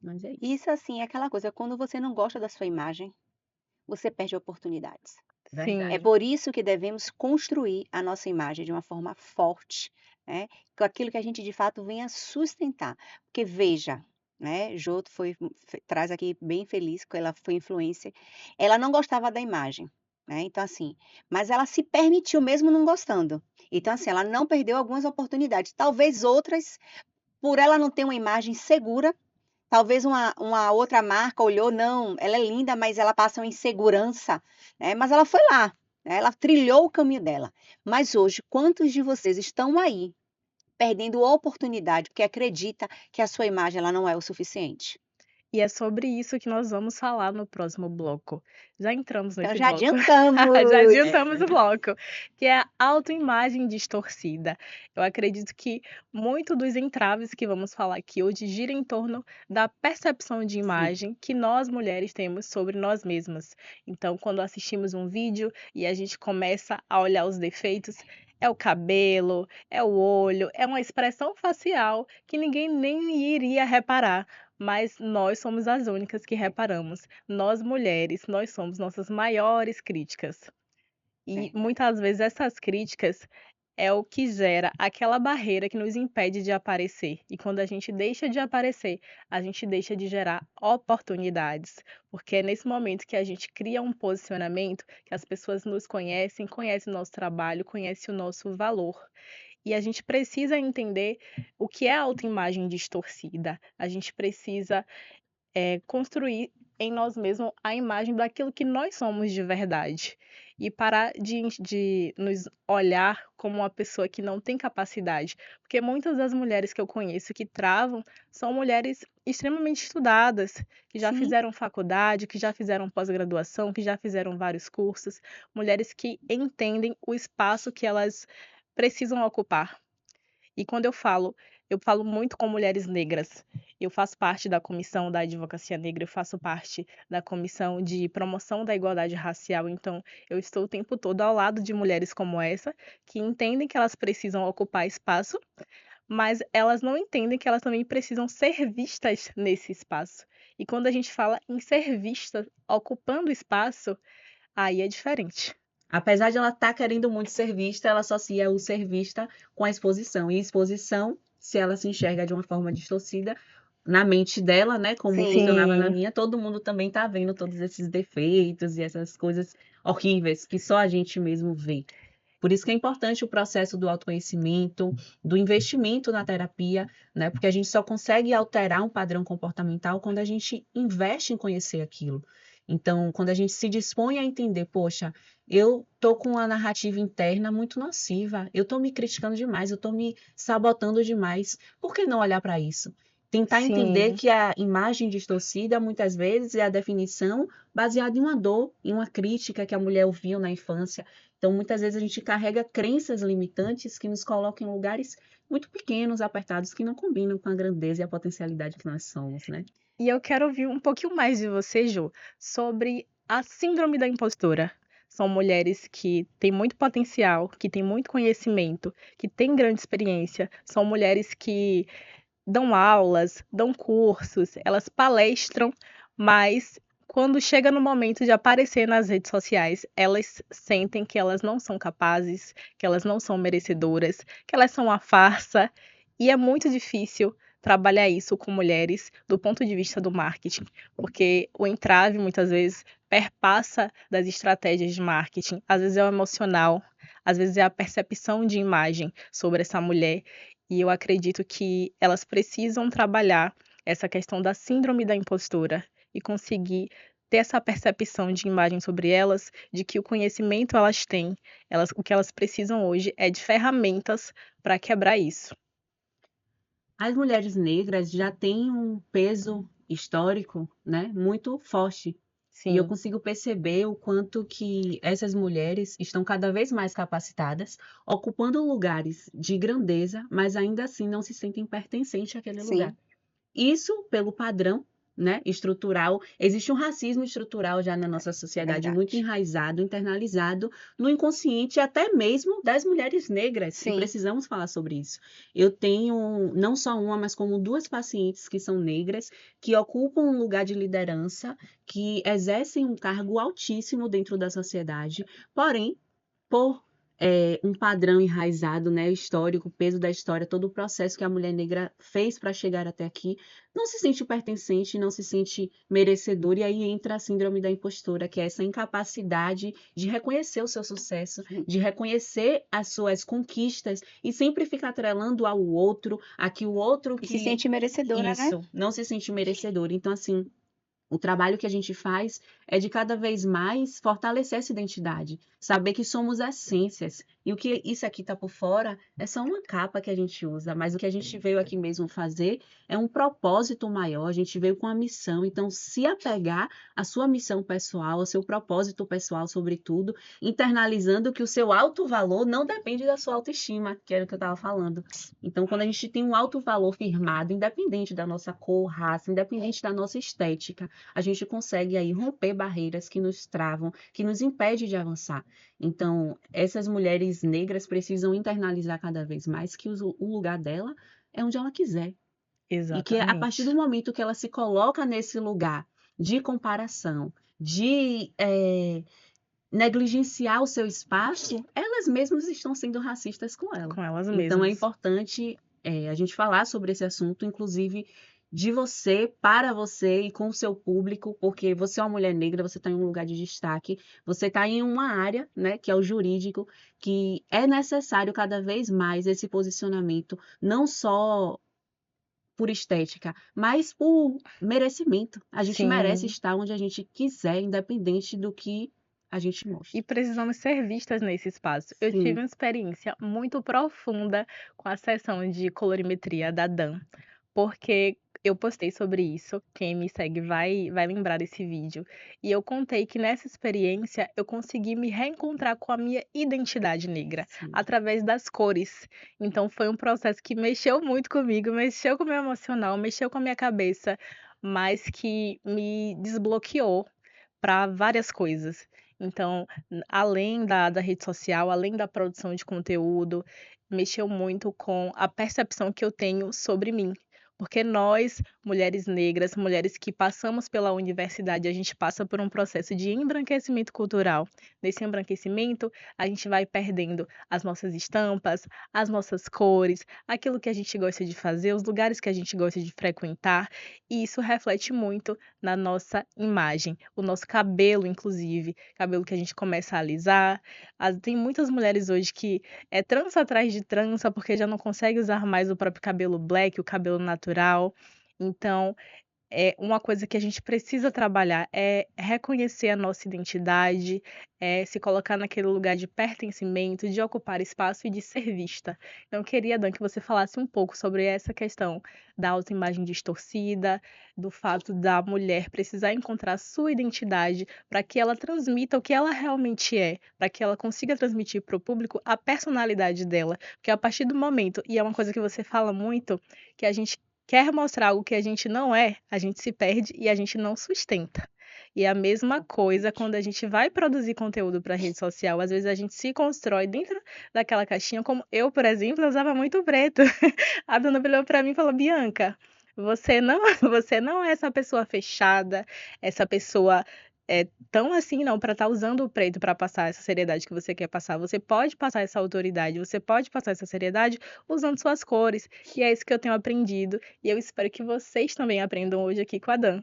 [SPEAKER 3] Mas é isso.
[SPEAKER 2] Isso, assim, é aquela coisa, quando você não gosta da sua imagem, você perde oportunidades. É
[SPEAKER 1] Sim.
[SPEAKER 3] Verdade.
[SPEAKER 2] por isso que devemos construir a nossa imagem de uma forma forte, né, com aquilo que a gente de fato venha sustentar. Porque veja, né, Jô foi traz aqui bem feliz, que ela foi influencer, ela não gostava da imagem, né, então assim, mas ela se permitiu mesmo não gostando. Então assim, ela não perdeu algumas oportunidades, talvez outras, por ela não ter uma imagem segura. Talvez uma outra marca olhou: "Não, ela é linda, mas ela passa uma insegurança", né, mas ela foi lá, né, ela trilhou o caminho dela. Mas hoje, quantos de vocês estão aí, perdendo oportunidade, porque acredita que a sua imagem ela não é o suficiente?
[SPEAKER 1] E é sobre isso que nós vamos falar no próximo bloco. Já entramos
[SPEAKER 2] Então
[SPEAKER 1] nesse
[SPEAKER 2] já
[SPEAKER 1] bloco.
[SPEAKER 2] adiantamos.
[SPEAKER 1] Já
[SPEAKER 3] É
[SPEAKER 1] adiantamos o
[SPEAKER 3] verdade.
[SPEAKER 1] bloco, que é a autoimagem distorcida. Eu acredito que muito dos entraves que vamos falar aqui hoje gira em torno da percepção de
[SPEAKER 3] Sim.
[SPEAKER 1] imagem que nós mulheres temos sobre nós mesmas. Então, quando assistimos um vídeo e a gente começa a olhar os defeitos, é o cabelo, é o olho, é uma expressão facial que ninguém nem iria reparar, mas nós somos as únicas que reparamos. Nós mulheres, nós somos nossas maiores críticas. E
[SPEAKER 2] Verdade.
[SPEAKER 1] muitas vezes essas críticas é o que gera aquela barreira que nos impede de aparecer. E quando a gente deixa de aparecer, a gente deixa de gerar oportunidades. Porque é nesse momento que a gente cria um posicionamento, que as pessoas nos conhecem, conhecem o nosso trabalho, conhecem o nosso valor. E a gente precisa entender o que é autoimagem distorcida. A gente precisa construir em nós mesmos a imagem daquilo que nós somos de verdade. E parar de nos olhar como uma pessoa que não tem capacidade. Porque muitas das mulheres que eu conheço que travam são mulheres extremamente estudadas, que já
[SPEAKER 2] Sim,
[SPEAKER 1] fizeram faculdade, que já fizeram pós-graduação, que já fizeram vários cursos, mulheres que entendem o espaço que elas precisam ocupar. E quando eu falo muito com mulheres negras. Eu faço parte da comissão da advocacia negra, eu faço parte da comissão de promoção da igualdade racial, então eu estou o tempo todo ao lado de mulheres como essa, que entendem que elas precisam ocupar espaço, mas elas não entendem que elas também precisam ser vistas nesse espaço. E quando a gente fala em ser vista ocupando espaço, aí é diferente.
[SPEAKER 3] Apesar de ela estar querendo muito ser vista, ela associa o ser vista com a exposição. E exposição se ela se enxerga de uma forma distorcida, na mente dela, né, como
[SPEAKER 2] Sim.
[SPEAKER 3] funcionava na
[SPEAKER 1] Sim.
[SPEAKER 3] minha, todo mundo também tá vendo todos esses defeitos e essas coisas horríveis que só a gente mesmo vê. Por isso que é importante o processo do autoconhecimento, do investimento na terapia, né? Porque a gente só consegue alterar um padrão comportamental quando a gente investe em conhecer aquilo. Então, quando a gente se dispõe a entender, poxa, eu tô com uma narrativa interna muito nociva, eu tô me criticando demais, eu tô me sabotando demais. Por que não olhar para isso? Tentar entender
[SPEAKER 1] Sim.
[SPEAKER 3] que a imagem distorcida, muitas vezes, é a definição baseada em uma dor, em uma crítica que a mulher ouviu na infância. Então, muitas vezes a gente carrega crenças limitantes que nos colocam em lugares muito pequenos, apertados, que não combinam com a grandeza e a potencialidade que nós somos, né?
[SPEAKER 1] E eu quero ouvir um pouquinho mais de você, Ju, sobre a síndrome da impostora. São mulheres que têm muito potencial, que têm muito conhecimento, que têm grande experiência. São mulheres que dão aulas, dão cursos, elas palestram, mas quando chega no momento de aparecer nas redes sociais, elas sentem que elas não são capazes, que elas não são merecedoras, que elas são uma farsa, e é muito difícil trabalhar isso com mulheres do ponto de vista do marketing, porque o entrave muitas vezes perpassa das estratégias de marketing, às vezes é o emocional, às vezes é a percepção de imagem sobre essa mulher, e eu acredito que elas precisam trabalhar essa questão da síndrome da impostora e conseguir ter essa percepção de imagem sobre elas, de que o conhecimento elas têm, o que elas precisam hoje é de ferramentas para quebrar isso.
[SPEAKER 3] As mulheres negras já têm um peso histórico, né, muito forte. E eu
[SPEAKER 1] Sim,
[SPEAKER 3] consigo perceber o quanto que essas mulheres estão cada vez mais capacitadas, ocupando lugares de grandeza, mas ainda assim não se sentem pertencentes àquele lugar.
[SPEAKER 2] Sim,
[SPEAKER 3] Isso pelo padrão, né, estrutural. Existe um racismo estrutural já na nossa sociedade muito
[SPEAKER 2] verdade.
[SPEAKER 3] enraizado, internalizado no inconsciente até mesmo das mulheres negras, e
[SPEAKER 2] Sim,
[SPEAKER 3] precisamos falar sobre isso. Eu tenho não só uma, mas como duas pacientes que são negras, que ocupam um lugar de liderança, que exercem um cargo altíssimo dentro da sociedade, porém, por um padrão enraizado, né, histórico, o peso da história, todo o processo que a mulher negra fez para chegar até aqui, não se sente pertencente, não se sente merecedor, e aí entra a síndrome da impostora, que é essa incapacidade de reconhecer o seu sucesso, de reconhecer as suas conquistas e sempre fica atrelando ao outro, a que o outro
[SPEAKER 2] e se
[SPEAKER 3] que
[SPEAKER 2] sente merecedora, né?
[SPEAKER 3] isso, não se sente merecedor. Então, assim, o trabalho que a gente faz é de cada vez mais fortalecer essa identidade, saber que somos essências. E o que isso aqui está por fora é só uma capa que a gente usa, mas o que a gente veio aqui mesmo fazer é um propósito maior, a gente veio com a missão. Então, se apegar à sua missão pessoal, ao seu propósito pessoal, sobretudo, internalizando que o seu alto valor não depende da sua autoestima, que era o que eu estava falando. Então, quando a gente tem um alto valor firmado, independente da nossa cor, raça, independente da nossa estética, a gente consegue aí romper barreiras que nos travam, que nos impedem de avançar. Então, essas mulheres negras precisam internalizar cada vez mais que o lugar dela é onde ela quiser. E que a partir do
[SPEAKER 1] exatamente.
[SPEAKER 3] momento que ela se coloca nesse lugar de comparação, de negligenciar o seu espaço, elas mesmas estão sendo racistas com ela.
[SPEAKER 1] Com elas
[SPEAKER 3] Então é
[SPEAKER 1] mesmas.
[SPEAKER 3] importante a gente falar sobre esse assunto, inclusive de você, para você e com o seu público, porque você é uma mulher negra, você está em um lugar de destaque, você está em uma área, né, que é o jurídico, que é necessário cada vez mais esse posicionamento, não só por estética, mas por merecimento. A gente merece
[SPEAKER 1] Sim.
[SPEAKER 3] estar onde a gente quiser, independente do que a gente
[SPEAKER 1] E
[SPEAKER 3] mostra.
[SPEAKER 1] precisamos ser vistas nesse espaço. Eu tive
[SPEAKER 3] Sim,
[SPEAKER 1] uma experiência muito profunda com a sessão de colorimetria da Dan, porque eu postei sobre isso. Quem me segue vai lembrar desse vídeo. E eu contei que nessa experiência eu consegui me reencontrar com a minha identidade negra
[SPEAKER 3] sim.
[SPEAKER 1] através das cores. Então foi um processo que mexeu muito comigo, mexeu com o meu emocional, mexeu com a minha cabeça, mas que me desbloqueou para várias coisas. Então, além da rede social, além da produção de conteúdo, mexeu muito com a percepção que eu tenho sobre mim. Porque nós, mulheres negras, mulheres que passamos pela universidade, a gente passa por um processo de embranquecimento cultural. Nesse embranquecimento, a gente vai perdendo as nossas estampas, as nossas cores, aquilo que a gente gosta de fazer, os lugares que a gente gosta de frequentar, e isso reflete muito na nossa imagem. O nosso cabelo, inclusive, cabelo que a gente começa a alisar. Tem muitas mulheres hoje que é trança atrás de trança, porque já não consegue usar mais o próprio cabelo black, o cabelo natural. Então, é uma coisa que a gente precisa trabalhar é reconhecer a nossa identidade, é se colocar naquele lugar de pertencimento, de ocupar espaço e de ser vista. Então, eu queria, Dan, que você falasse um pouco sobre essa questão da autoimagem distorcida, do fato da mulher precisar encontrar sua identidade para que ela transmita o que ela realmente é, para que ela consiga transmitir para o público a personalidade dela. Porque a partir do momento, e é uma coisa que você fala muito, que a gente quer mostrar algo que a gente não é, a gente se perde e a gente não sustenta. E a mesma coisa quando a gente vai produzir conteúdo para rede social, às vezes a gente se constrói dentro daquela caixinha, como eu, por exemplo, usava muito preto. A dona olhou para mim e falou: Bianca, você não, você não é essa pessoa fechada, essa pessoa tão assim não, para estar usando o preto para passar essa seriedade que você quer passar. Você pode passar essa autoridade, você pode passar essa seriedade usando suas cores. E é isso que eu tenho aprendido. E eu espero que vocês também aprendam hoje aqui com a Dan.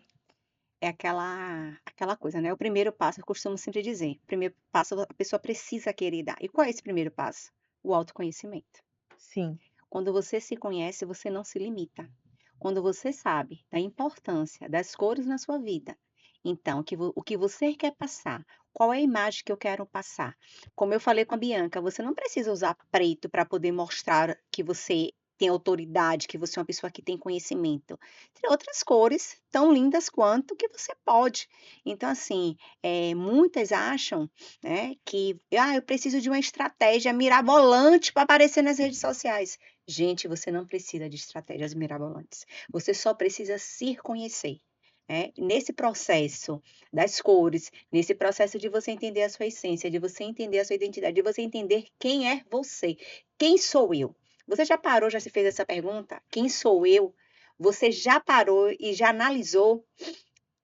[SPEAKER 2] É aquela coisa, né? O primeiro passo, eu costumo sempre dizer, o primeiro passo a pessoa precisa querer dar. E qual é esse primeiro passo? O autoconhecimento.
[SPEAKER 1] Sim,
[SPEAKER 2] Quando você se conhece, você não se limita. Quando você sabe da importância das cores na sua vida, então, o que você quer passar, qual é a imagem que eu quero passar? Como eu falei com a Bianca, você não precisa usar preto para poder mostrar que você tem autoridade, que você é uma pessoa que tem conhecimento. Tem outras cores tão lindas quanto que você pode. Então, assim, muitas acham, né, que eu preciso de uma estratégia mirabolante para aparecer nas redes sociais. Gente, você não precisa de estratégias mirabolantes. Você só precisa se conhecer. Nesse processo das cores, nesse processo de você entender a sua essência, de você entender a sua identidade, de você entender quem é você, quem sou eu. Você já parou, já se fez essa pergunta? Quem sou eu? Você já parou e já analisou?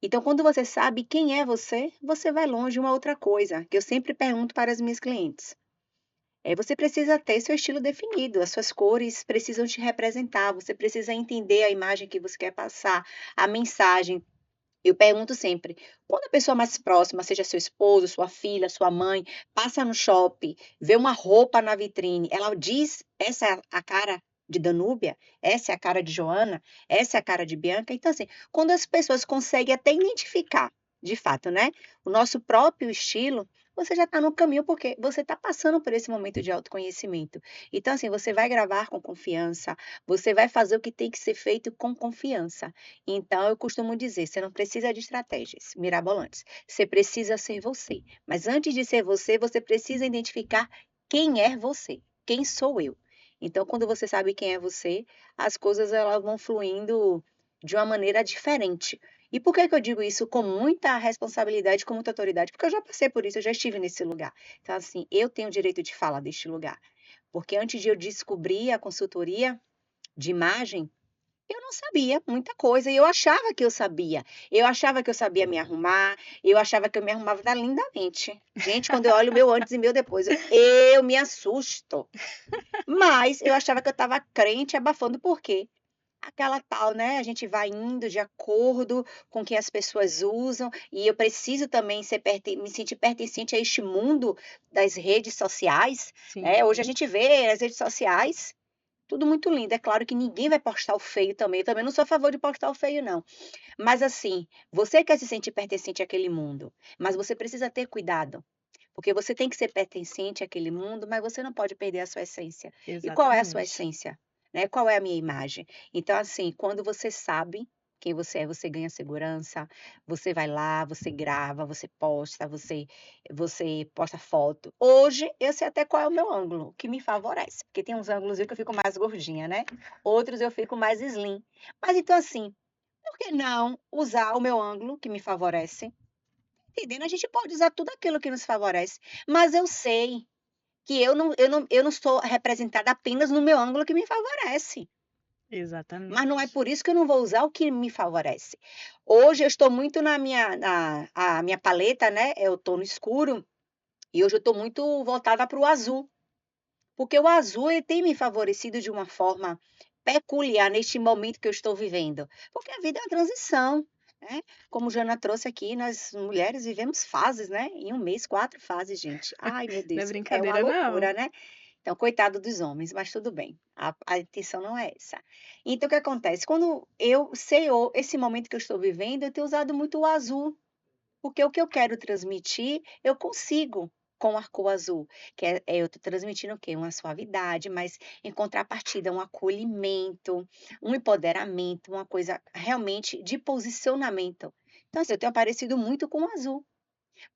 [SPEAKER 2] Então, quando você sabe quem é você, você vai longe. Uma outra coisa que eu sempre pergunto para as minhas clientes. Você precisa ter seu estilo definido, as suas cores precisam te representar, você precisa entender a imagem que você quer passar, a mensagem. Eu pergunto sempre, quando a pessoa mais próxima, seja seu esposo, sua filha, sua mãe, passa no shopping, vê uma roupa na vitrine, ela diz, essa é a cara de Danúbia, essa é a cara de Joana, essa é a cara de Bianca. Então, assim, quando as pessoas conseguem até identificar, de fato, né, o nosso próprio estilo, você já está no caminho, porque você está passando por esse momento de autoconhecimento. Então, assim, você vai gravar com confiança, você vai fazer o que tem que ser feito com confiança. Então, eu costumo dizer, você não precisa de estratégias mirabolantes, você precisa ser você. Mas antes de ser você, você precisa identificar quem é você, quem sou eu. Então, quando você sabe quem é você, as coisas elas vão fluindo de uma maneira diferente. E por que que eu digo isso com muita responsabilidade, com muita autoridade? Porque eu já passei por isso, eu já estive nesse lugar. Então, assim, eu tenho o direito de falar deste lugar. Porque antes de eu descobrir a consultoria de imagem, eu não sabia muita coisa, e eu achava que eu sabia. Eu achava que eu sabia me arrumar, eu achava que eu me arrumava lindamente. Gente, quando eu olho o meu antes e meu depois, eu me assusto. Mas eu achava que eu estava crente, abafando, por quê? Aquela tal, né? A gente vai indo de acordo com o que as pessoas usam, e eu preciso também me sentir pertencente a este mundo das redes sociais, né? Hoje a
[SPEAKER 1] sim.
[SPEAKER 2] gente vê as redes sociais. Tudo muito lindo. É claro que ninguém vai postar o feio também. Eu também não sou a favor de postar o feio, não. Mas assim, você quer se sentir pertencente àquele mundo, mas você precisa ter cuidado. Porque você tem que ser pertencente àquele mundo, mas você não pode perder a sua essência. E qual é a sua
[SPEAKER 1] Exatamente.
[SPEAKER 2] essência? Né? Qual é a minha imagem? Então, assim, quando você sabe quem você é, você ganha segurança, você vai lá, você grava, você posta foto. Hoje, eu sei até qual é o meu ângulo, que me favorece. Porque tem uns ângulos que eu fico mais gordinha, né? Outros eu fico mais slim. Mas então, assim, por que não usar o meu ângulo, que me favorece? Entendendo? A gente pode usar tudo aquilo que nos favorece, mas eu sei que eu não estou representada apenas no meu ângulo que me favorece. Mas não é
[SPEAKER 1] Exatamente.
[SPEAKER 2] por isso que eu não vou usar o que me favorece. Hoje eu estou muito na minha a minha paleta, né, é outono escuro, e hoje eu estou muito voltada para o azul, porque o azul ele tem me favorecido de uma forma peculiar neste momento que eu estou vivendo, porque a vida é uma transição, né, como Jana trouxe aqui, nós mulheres vivemos fases, né, em um mês 4 fases, gente. Ai, meu
[SPEAKER 1] Não é
[SPEAKER 2] Deus, é uma
[SPEAKER 1] brincadeira, não.
[SPEAKER 2] loucura, né. Então, coitado dos homens, mas tudo bem, a intenção não é essa. Então, o que acontece? Quando eu sei esse momento que eu estou vivendo, eu tenho usado muito o azul, porque o que eu quero transmitir, eu consigo com a cor azul, que eu estou transmitindo o quê? Uma suavidade, mas em contrapartida, um acolhimento, um empoderamento, uma coisa realmente de posicionamento. Então, assim, eu tenho aparecido muito com o azul.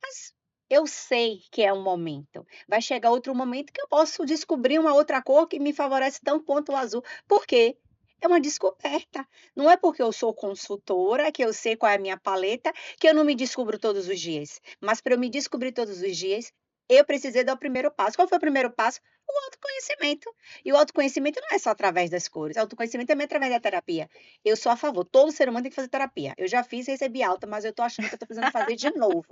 [SPEAKER 2] Mas eu sei que é um momento. Vai chegar outro momento que eu posso descobrir uma outra cor que me favorece tão quanto o azul. Por quê? É uma descoberta. Não é porque eu sou consultora, que eu sei qual é a minha paleta, que eu não me descubro todos os dias. Mas para eu me descobrir todos os dias, eu precisei dar o primeiro passo. Qual foi o primeiro passo? O autoconhecimento. E o autoconhecimento não é só através das cores, o autoconhecimento também é através da terapia. Eu sou a favor, todo ser humano tem que fazer terapia. Eu já fiz e recebi alta, mas eu tô achando que eu tô precisando fazer de novo.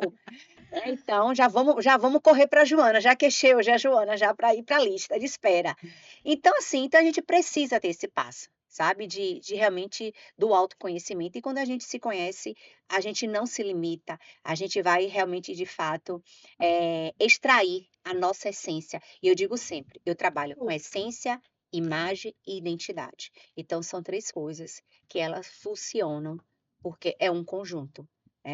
[SPEAKER 2] Então já vamos correr para a Joana, já que é hoje a Joana, já para ir para a lista de espera. Então assim, então a gente precisa ter esse passo, sabe, de realmente do autoconhecimento e quando a gente se conhece, a gente não se limita, a gente vai realmente de fato, extrair a nossa essência. E eu digo sempre, eu trabalho com essência, imagem e identidade. Então são 3 coisas que elas funcionam, porque é um conjunto.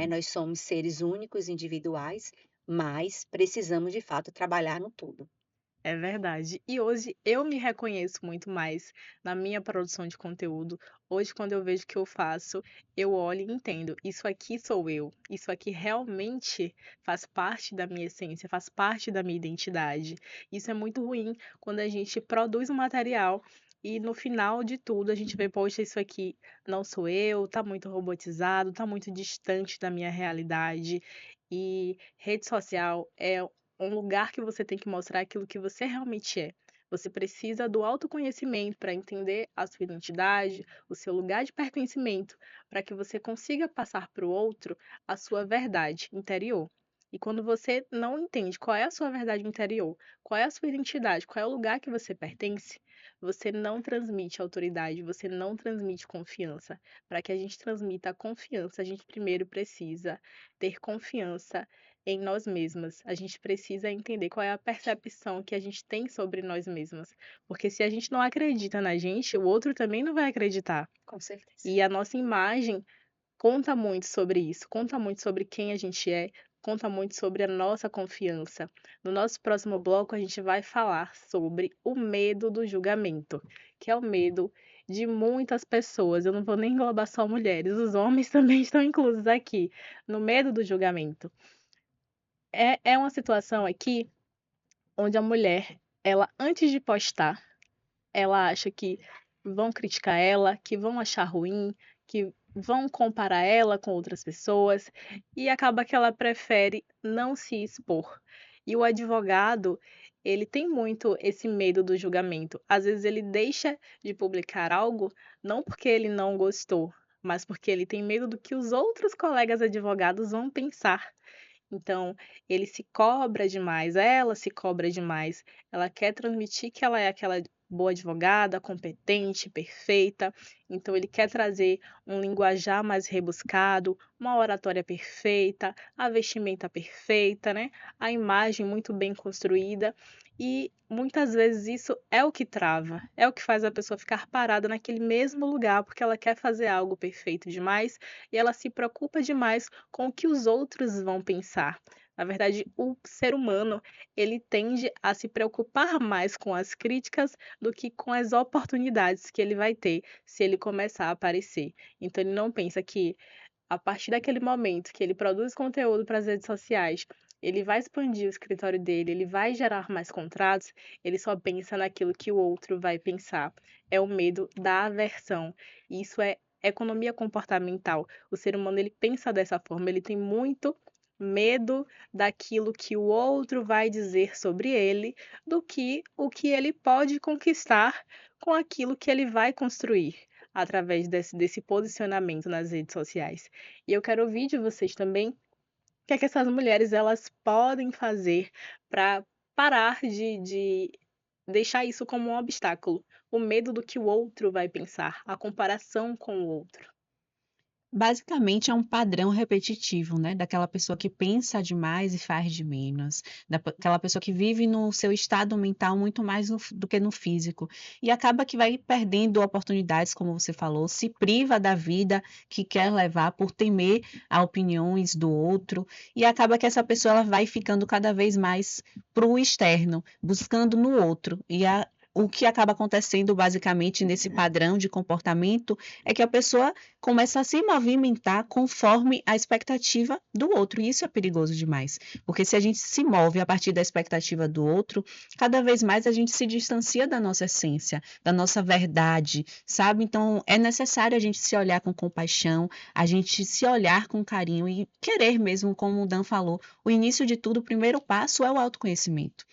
[SPEAKER 2] Nós somos seres únicos, individuais, mas precisamos de fato trabalhar no todo.
[SPEAKER 1] É verdade. E hoje eu me reconheço muito mais na minha produção de conteúdo. Hoje, quando eu vejo o que eu faço, eu olho e entendo. Isso aqui sou eu. Isso aqui realmente faz parte da minha essência, faz parte da minha identidade. Isso é muito ruim quando a gente produz um material e no final de tudo a gente vê, poxa, isso aqui não sou eu, tá muito robotizado, tá muito distante da minha realidade. E rede social é um lugar que você tem que mostrar aquilo que você realmente é. Você precisa do autoconhecimento para entender a sua identidade, o seu lugar de pertencimento, para que você consiga passar para o outro a sua verdade interior. E quando você não entende qual é a sua verdade interior, qual é a sua identidade, qual é o lugar que você pertence, você não transmite autoridade, você não transmite confiança. Para que a gente transmita a confiança, a gente primeiro precisa ter confiança em nós mesmas. A gente precisa entender qual é a percepção que a gente tem sobre nós mesmas. Porque se a gente não acredita na gente, o outro também não vai acreditar.
[SPEAKER 2] Com certeza.
[SPEAKER 1] E a nossa imagem conta muito sobre isso, conta muito sobre quem a gente é, conta muito sobre a nossa confiança. No nosso próximo bloco, a gente vai falar sobre o medo do julgamento, que é o medo de muitas pessoas. Eu não vou nem englobar só mulheres, os homens também estão inclusos aqui, no medo do julgamento. É uma situação aqui onde a mulher, ela antes de postar, ela acha que vão criticar ela, que vão achar ruim, que vão comparar ela com outras pessoas, e acaba que ela prefere não se expor. E o advogado, ele tem muito esse medo do julgamento. Às vezes ele deixa de publicar algo não porque ele não gostou, mas porque ele tem medo do que os outros colegas advogados vão pensar. Então, ele se cobra demais, ela se cobra demais. Ela quer transmitir que ela é aquela boa advogada, competente, perfeita. Então, ele quer trazer um linguajar mais rebuscado, uma oratória perfeita, a vestimenta perfeita, né? A imagem muito bem construída. E muitas vezes isso é o que trava, é o que faz a pessoa ficar parada naquele mesmo lugar, porque ela quer fazer algo perfeito demais e ela se preocupa demais com o que os outros vão pensar. Na verdade, o ser humano, ele tende a se preocupar mais com as críticas do que com as oportunidades que ele vai ter se ele começar a aparecer. Então ele não pensa que a partir daquele momento que ele produz conteúdo para as redes sociais, ele vai expandir o escritório dele, ele vai gerar mais contratos, ele só pensa naquilo que o outro vai pensar. É o medo da aversão. Isso é economia comportamental. O ser humano ele pensa dessa forma, ele tem muito medo daquilo que o outro vai dizer sobre ele, do que o que ele pode conquistar com aquilo que ele vai construir através desse posicionamento nas redes sociais. E eu quero ouvir de vocês também o que é que essas mulheres elas podem fazer para parar de deixar isso como um obstáculo, o medo do que o outro vai pensar, a comparação com o outro.
[SPEAKER 3] Basicamente é um padrão repetitivo, né, daquela pessoa que pensa demais e faz de menos, daquela pessoa que vive no seu estado mental muito mais do que no físico, e acaba que vai perdendo oportunidades, como você falou, se priva da vida que quer levar por temer a opiniões do outro, e acaba que essa pessoa ela vai ficando cada vez mais para o externo, buscando no outro, o que acaba acontecendo basicamente nesse padrão de comportamento é que a pessoa começa a se movimentar conforme a expectativa do outro. E isso é perigoso demais, porque se a gente se move a partir da expectativa do outro, cada vez mais a gente se distancia da nossa essência, da nossa verdade, sabe? Então é necessário a gente se olhar com compaixão, a gente se olhar com carinho e querer mesmo, como o Dan falou, o início de tudo, o primeiro passo é o autoconhecimento.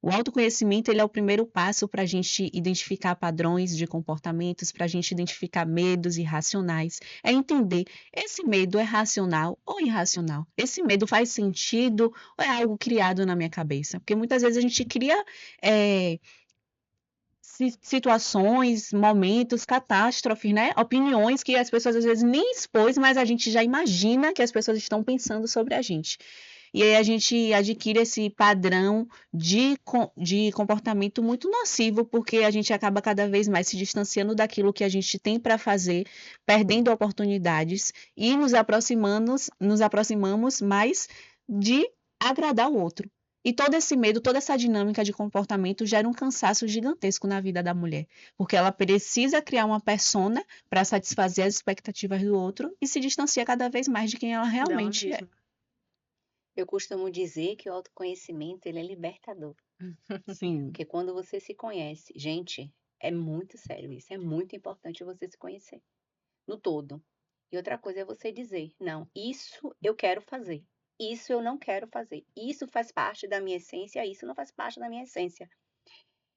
[SPEAKER 3] O autoconhecimento ele é o primeiro passo para a gente identificar padrões de comportamentos, para a gente identificar medos irracionais. É entender, esse medo é racional ou irracional? Esse medo faz sentido ou é algo criado na minha cabeça? Porque muitas vezes a gente cria situações, momentos, catástrofes, né? Opiniões que as pessoas às vezes nem expôs, mas a gente já imagina que as pessoas estão pensando sobre a gente. E aí a gente adquire esse padrão de comportamento muito nocivo, porque a gente acaba cada vez mais se distanciando daquilo que a gente tem para fazer, perdendo oportunidades e nos aproximamos mais de agradar o outro. E todo esse medo, toda essa dinâmica de comportamento gera um cansaço gigantesco na vida da mulher, porque ela precisa criar uma persona para satisfazer as expectativas do outro e se distancia cada vez mais de quem ela
[SPEAKER 1] Dela
[SPEAKER 3] realmente é.
[SPEAKER 1] mesma.
[SPEAKER 2] Eu costumo dizer que o autoconhecimento, ele é libertador,
[SPEAKER 3] Sim.
[SPEAKER 2] porque quando você se conhece, gente, é muito sério isso, é muito importante você se conhecer, no todo. E outra coisa é você dizer: "Não, isso eu quero fazer, isso eu não quero fazer, isso faz parte da minha essência, isso não faz parte da minha essência".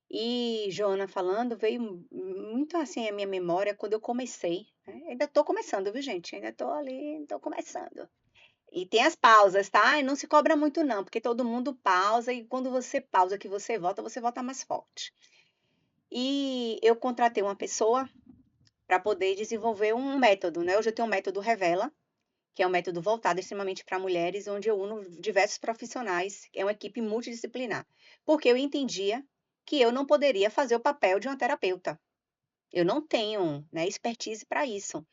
[SPEAKER 2] E Joana falando, veio muito assim a minha memória quando eu comecei, né, ainda estou começando, viu gente, ainda estou ali, estou começando. E tem as pausas, tá, e não se cobra muito não, porque todo mundo pausa e quando você pausa que você volta mais forte. E eu contratei uma pessoa para poder desenvolver um método, né, hoje eu tenho um método Revela, que é um método voltado extremamente para mulheres, onde eu uno diversos profissionais, é uma equipe multidisciplinar, porque eu entendia que eu não poderia fazer o papel de uma terapeuta. Eu não tenho, né, expertise para isso.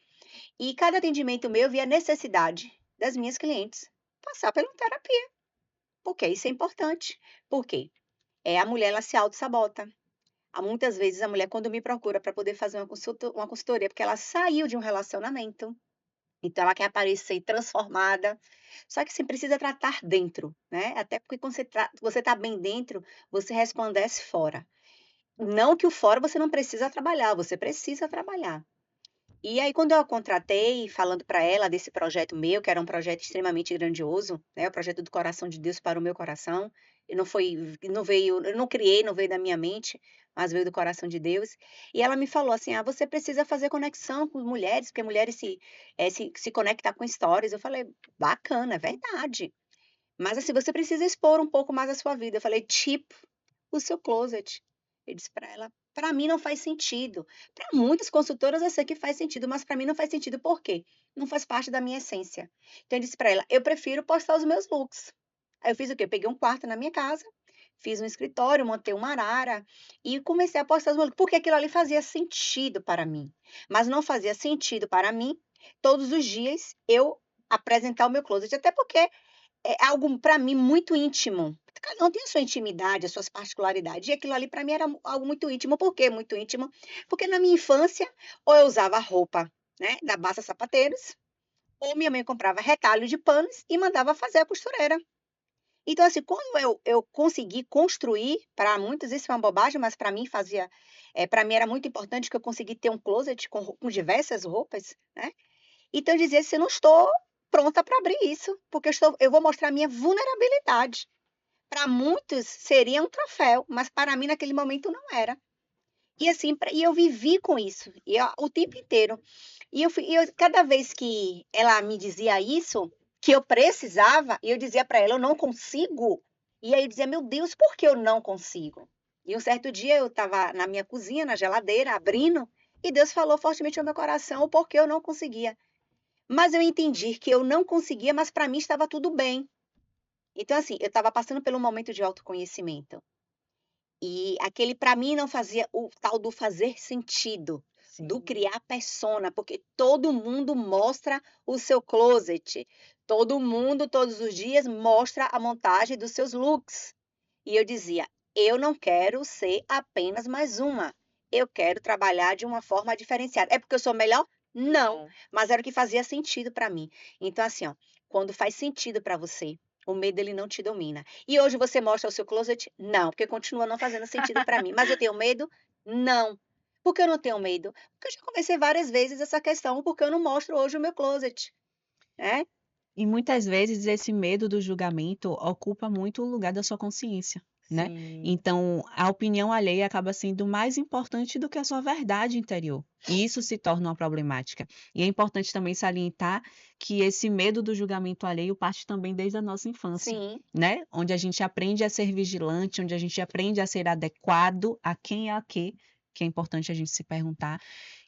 [SPEAKER 2] E cada atendimento meu eu via a necessidade das minhas clientes passar pela terapia, porque isso é importante. Por quê? A mulher ela se autossabota. Há muitas vezes a mulher quando me procura para poder fazer uma consultoria, porque ela saiu de um relacionamento, então ela quer aparecer transformada, só que você precisa tratar dentro, né, até porque quando você tá bem dentro, você resplandece fora. Não que o fora você não precisa trabalhar, você precisa trabalhar. E aí quando eu a contratei, falando para ela desse projeto meu, que era um projeto extremamente grandioso, né, o projeto do coração de Deus para o meu coração, e não veio eu não criei, não veio da minha mente, mas veio do coração de Deus, e ela me falou assim: "Ah, você precisa fazer conexão com mulheres, porque mulheres se conectam com histórias". Eu falei: "Bacana, é verdade, mas assim, você precisa expor um pouco mais a sua vida". Eu falei: "Tipo, o seu closet". Eu disse para ela: "Para mim não faz sentido. Para muitas consultoras eu sei que faz sentido, mas para mim não faz sentido, por quê? Não faz parte da minha essência". Então eu disse para ela: "Eu prefiro postar os meus looks". Aí eu fiz o quê? Eu peguei um quarto na minha casa, fiz um escritório, montei uma arara e comecei a postar os meus looks, porque aquilo ali fazia sentido para mim. Mas não fazia sentido para mim todos os dias eu apresentar o meu closet, até porque é algo para mim muito íntimo. Cada um tem a sua intimidade, as suas particularidades, e aquilo ali para mim era algo muito íntimo. Por que muito íntimo? Porque na minha infância, ou eu usava roupa, né, da Bassa Sapateiros, ou minha mãe comprava retalho de panos e mandava fazer a costureira. Então, assim, quando eu consegui construir, para muitos isso é uma bobagem, mas para mim para mim era muito importante que eu consegui ter um closet com diversas roupas, né. Então eu dizia assim: "Eu não estou pronta para abrir isso, porque eu vou mostrar a minha vulnerabilidade". Para muitos seria um troféu, mas para mim naquele momento não era. E assim, e eu vivi com isso, o tempo inteiro. Cada vez que ela me dizia isso, que eu precisava, e eu dizia para ela: "Eu não consigo". E aí eu dizia: "Meu Deus, por que eu não consigo?". E um certo dia eu estava na minha cozinha, na geladeira, abrindo, e Deus falou fortemente ao meu coração o porquê eu não conseguia. Mas eu entendi que eu não conseguia, mas para mim estava tudo bem. Então assim, eu estava passando pelo momento de autoconhecimento. E aquele para mim não fazia o tal do fazer sentido, do
[SPEAKER 1] Sim.
[SPEAKER 2] criar persona, porque todo mundo mostra o seu closet, todo mundo todos os dias mostra a montagem dos seus looks. E eu dizia: "Eu não quero ser apenas mais uma, eu quero trabalhar de uma forma diferenciada. É porque eu sou melhor? Não,
[SPEAKER 1] Não.
[SPEAKER 2] mas era o que fazia sentido para mim". Então assim, ó, quando faz sentido para você, o medo ele não te domina. E hoje você mostra o seu closet? Não, porque continua não fazendo sentido para mim. Mas eu tenho medo? Não. Por que eu não tenho medo? Porque eu já conversei várias vezes essa questão, porque eu não mostro hoje o meu closet, né.
[SPEAKER 3] E muitas vezes esse medo do julgamento ocupa muito o lugar da sua consciência, né.
[SPEAKER 1] Sim.
[SPEAKER 3] Então, a opinião alheia acaba sendo mais importante do que a sua verdade interior, e isso se torna uma problemática. E é importante também salientar que esse medo do julgamento alheio parte também desde a nossa infância,
[SPEAKER 2] Sim,
[SPEAKER 3] né, onde a gente aprende a ser vigilante, onde a gente aprende a ser adequado a quem e a quê, que é importante a gente se perguntar,